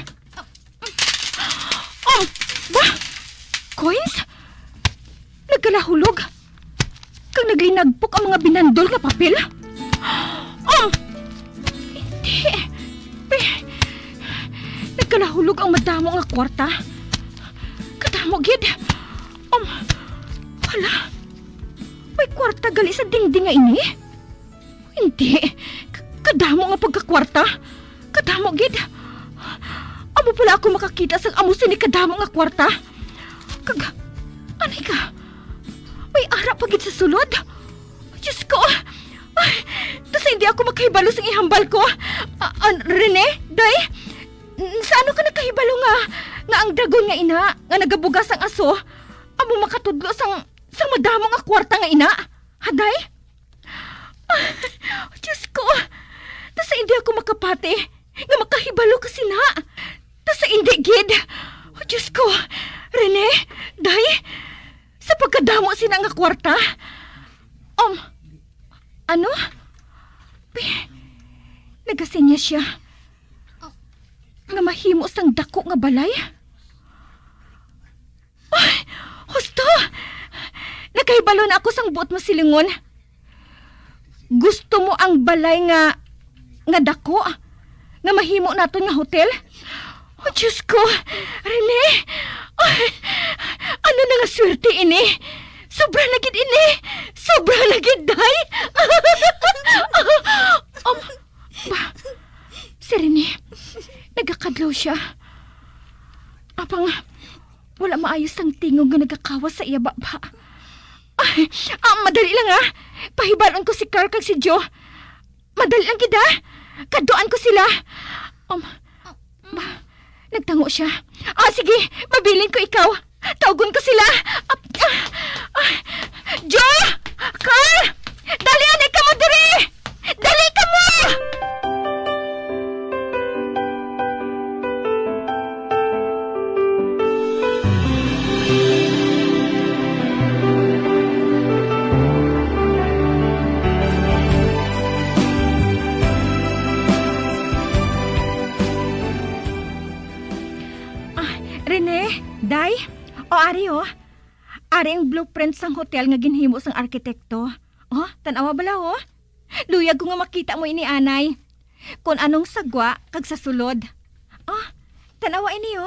Ba? Coins? Nagkalahulog? Kang naglinagpok ang mga binandol nga papel? Hindi. Nagkalahulog ang madamo nga kwarta. Kadamo, gid. Wala. May kwarta gali sa dingding nga ini? Hindi. Kadamo nga pagkakwarta. Kadamo, gid. Amo pala ako makakita sa amusin ni kadamo nga kwarta. Anay ka? May ara pagid sa sulod? Diyos ko! Tas hindi ako makahibalo sa ihambal ko. Rene? Day? Saan ka nakahibalo nga ang dragon nga ina nga nagabugas ang aso? Amo makatudlo sang madamo nga kwarta nga ina? Haday? Diyos ko! Tas hindi ako makapati nga makahibalo kasi na. Tas hindi gid. Diyos ko! Rene? Day? Sa pagkadamo sina nga kwarta? Ano? Nagasinya siya nga mahimo sang dako nga balay? Ay, husto! Nakahibalo na ako sang buot mo silingon. Gusto mo ang balay nga dako? Nga mahimo naton nga hotel? Oh, Diyos ko! Rene! Ay, ano na nga swerte ini? Sobra na gid ini! Sobra na gid, day! Si Rene, nagakadlaw siya. Apang, wala maayos ang tingog nga nagakawas sa iya baba. Ay, madali lang pahibalon ko si Carl kag si Joe. Madali lang gid kaduan ko sila. Nagtango siya. Sige, mabilin ko ikaw. Tawgon ko sila. Joe! Carl! Dalian ka mo diri! Dali ka mo! Rene, Day, Ari Ari ang blueprint sang hotel nga ginhimo sang arkitekto. Tanawa bala Luyag ko nga makita mo ini anay. Kung anong sagwa kag sa sulod. Tanawa ini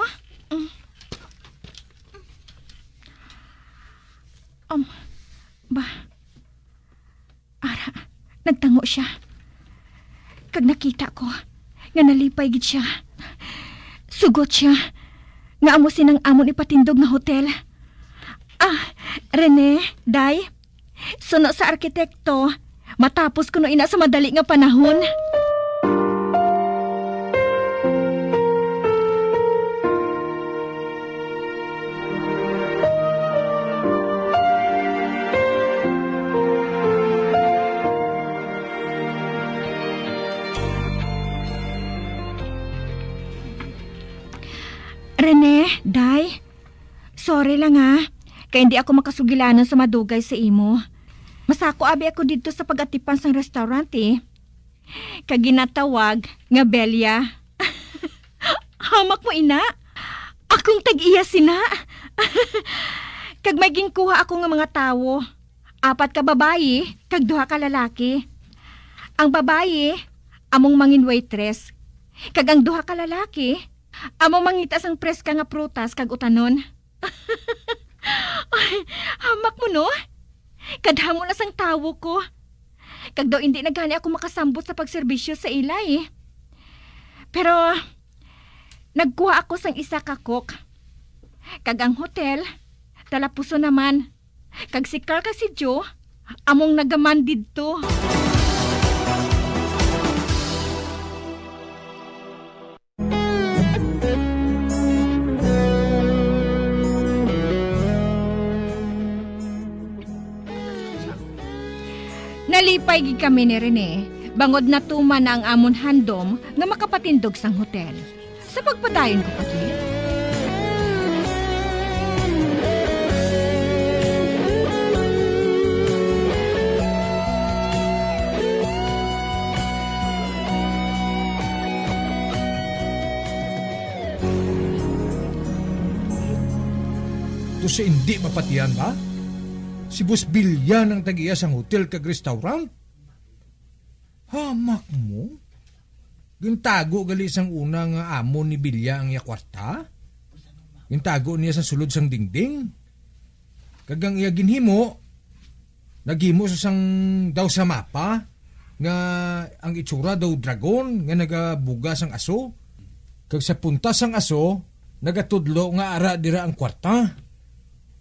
Ara, nagtango siya. Kag nakita ko nga nalipay gid siya. Sugot siya. Nga amo sinang amo ni patindog nga hotel. Rene, Day, suno sa arkitekto, matapos ko no ina sa madali nga panahon. Rene, Day, sorry lang kaya hindi ako makasugilanan sa madugay sa imo. Masako abi ako dito sa pag-atipan sang restaurant Kag ginatawag nga Belia. Hamak mo ina. Akong tag-iya sina. Kag may ginkuha ako nga mga tawo. 4 ka babayi, kag 2 ka lalaki. Ang babayi, among mangin waitress. Kag ang 2 ka lalaki, among mangita sang preska nga prutas kag utanon. Ay, hamak mo no? Kadhamo na sang tawo ko. Kag daw hindi na gani ako makasambot sa pagserbisyo sa ilay. Pero, nagkuha ako sang isa ka cook. Kag ang hotel, talapuso naman. Kag si Carl kag si Joe, Among nagaman didto. Nalipay gid kami ni Rene. Bangod na tuman ang amon handom nga makapatindog sang hotel. Sa pagpadayon ko pati. To sa hindi mapatiyan ba? Si Boss Bilya ang tag-iya sang hotel kag restaurant? Hamak mo? Gintago gali sang unang amo ni Bilya ang yakwarta? Gintago niya sa sulod sang dingding? Kagang iya ginhimo, naghimo sa sang daw sa mapa, nga ang itsura daw dragon, nga nagabuga sang aso. Kag sa punta sang aso, nagatudlo nga ara dira ang kwarta.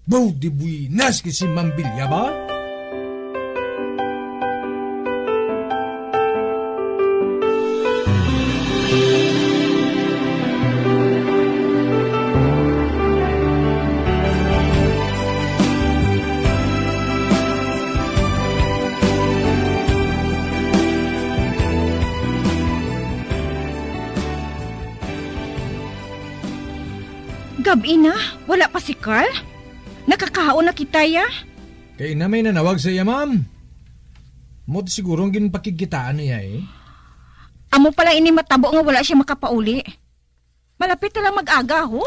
Baw di buinas kasi Ma'am Bilya ba? Gabi na, wala pa si Carl? Nakakaon na kita ya? Kaya na may nanawag sa iya, ma'am. Mo siguro ang ginpakikitaan niya eh. Amo pala ini matabo nga wala siya makapauli. Malapit na lang mag-aga, ho?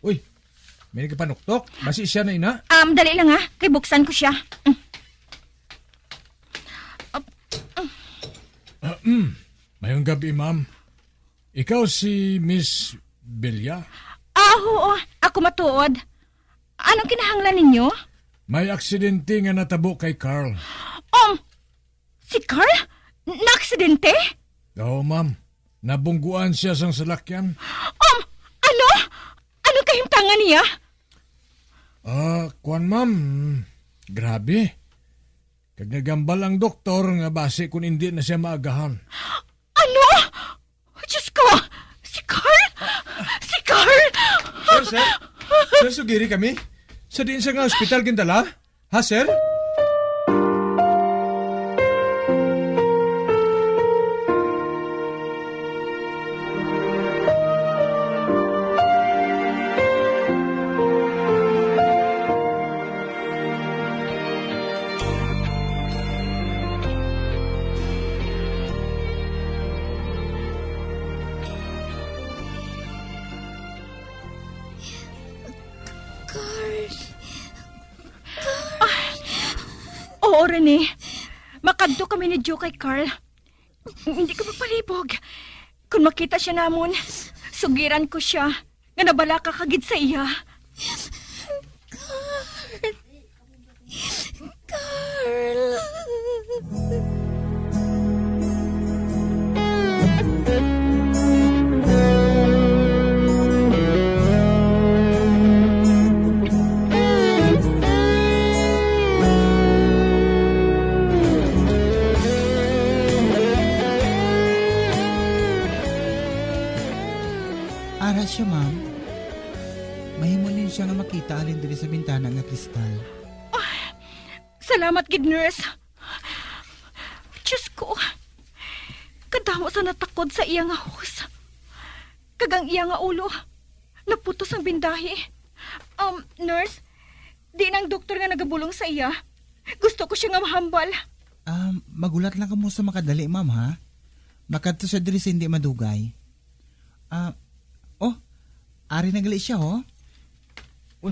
Uy, may nagpanuktok. Basi siya na ina. Dali lang ha, kay buksan ko siya. Mayong gabi, ma'am. Ikaw si Miss Bilya? Oo, ako matuod. Anong kinahanglan ninyo? May aksidente nga natabo kay Carl. Si Carl? Na-aksidente? Oo, ma'am. Nabungguan siya sang salakyan. Ano? Anong kahimtangan niya? Kuan ma'am. Grabe. Kag nagambal ang doktor nga base kung hindi na siya maagahan. Ano? Diyos ko! Si Carl? Si Carl! Sir? Sir, sugiri kami? Sa din sa nga hospital gindala? Ha, sir? Oo, Rene. Makadto kami ni Joe kay Carl. Hindi ka magpalibog. Kung makita siya namon, sugiran ko siya nga nabala ka kagid sa iya. Carl. Ara siya, ma'am. Mahimulin siya nga makita alin diri sa bintana nga kristal. Salamat, gid nurse. Diyos ko. Kadamo sa natakod sa iya nga hus. Kagang iya nga ulo. Naputos ang bindahi. Nurse, di nang doktor nga nagabulong sa iya. Gusto ko siya nga mahambal. Magulat lang ka mo sa makadali, ma'am, ha? Makadto sa diri sa hindi madugay. Ari nagali siya, ho? Uy,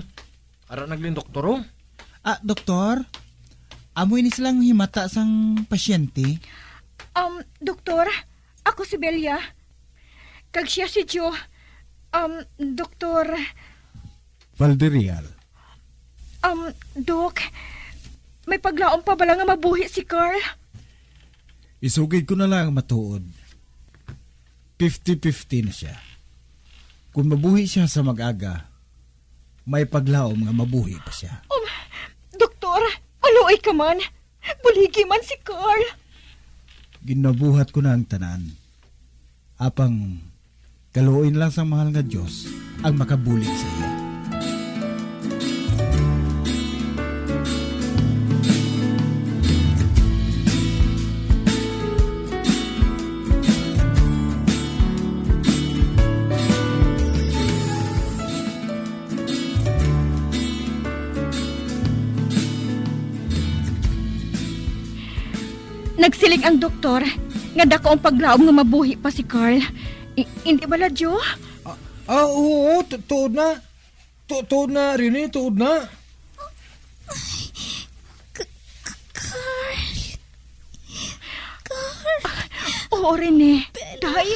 ara naglin doktor, ho? Doktor? Amoy ni silang himata sang pasyente. Doktor, ako si Belia. Kag siya si Joe. Doktor... Valderial. Dok, may paglaom pa bala nga mabuhi si Carl? Isugid ko na lang matuod. 50-50 na siya. Kung mabuhi siya sa mag-aga, may paglaom nga mabuhi pa siya. Maluoy ka man. Buligi man si Carl. Ginabuhat ko na ang tanan. Apang kaluoyin lang sa mahal nga Diyos ang makabulig sa iya. Nagsiling ang doktor nga dako ang paglaom nga mabuhi pa si Carl. Hindi ba, Jo? Oo, tuod na. Tuod na, Rini, tuod na. Oo, Rene. Day.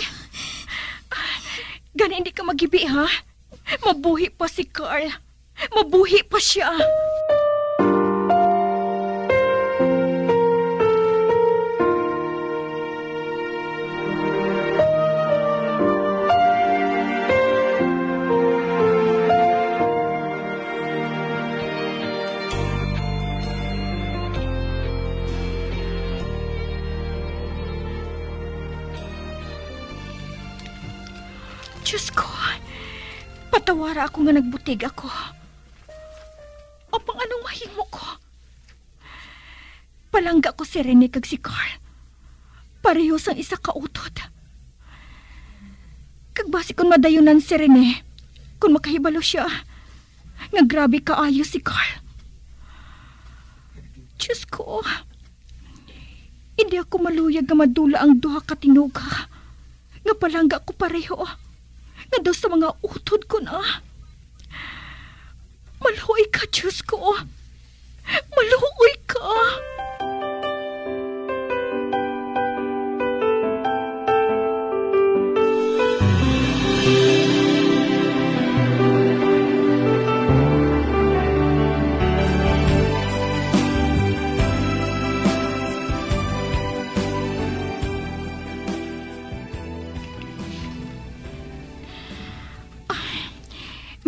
Gani hindi ka magibi, ha? Mabuhi pa si Carl. Mabuhi pa siya. Diyos ko, patawara ako nga nagbutig ako. Apang anong mahimo ko? Palangga ko si Rene kag si Carl. Parehos ang isa kautod. Kag basi kung madayunan si Rene, kung makahibalo siya, nga grabe kaayo si Carl. Diyos ko, hindi ako maluyag nga madula ang duha ka tinuga. Nga palangga ko pareho. Nga daw sa mga utod ko na. Maluoy ka, Diyos ko. Maluoy ka.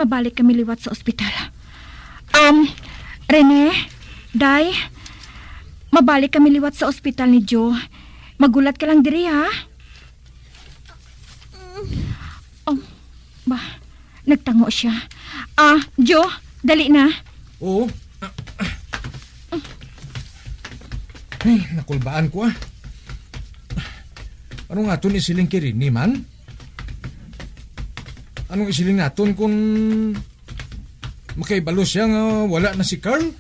Mabalik kami liwat sa ospital. Rene, Day, mabalik kami liwat sa ospital ni Joe. Magulat ka lang diri, ha? Nagtango siya. Joe, dali na. Oo. Ay, nakulbaan ko Ano nga ito ni siling kirini man? Anong isiling naton kung makaibalo siya nga wala na si Carl?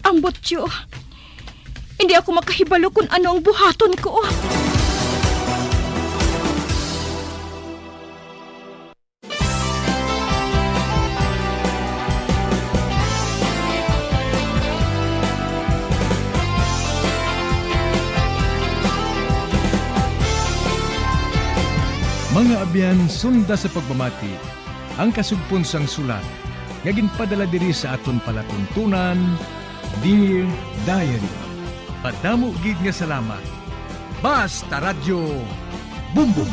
Ambot, Joe. Hindi ako makahibalo kung ano ang buhaton ko. Mga abyan, sunda sa pagmamati, ang kasugpon sang sulat, nga ginpadala diri sa aton palatuntunan, Dear Diary. Padamo gid nga salamat. Basta Radyo Bumbum.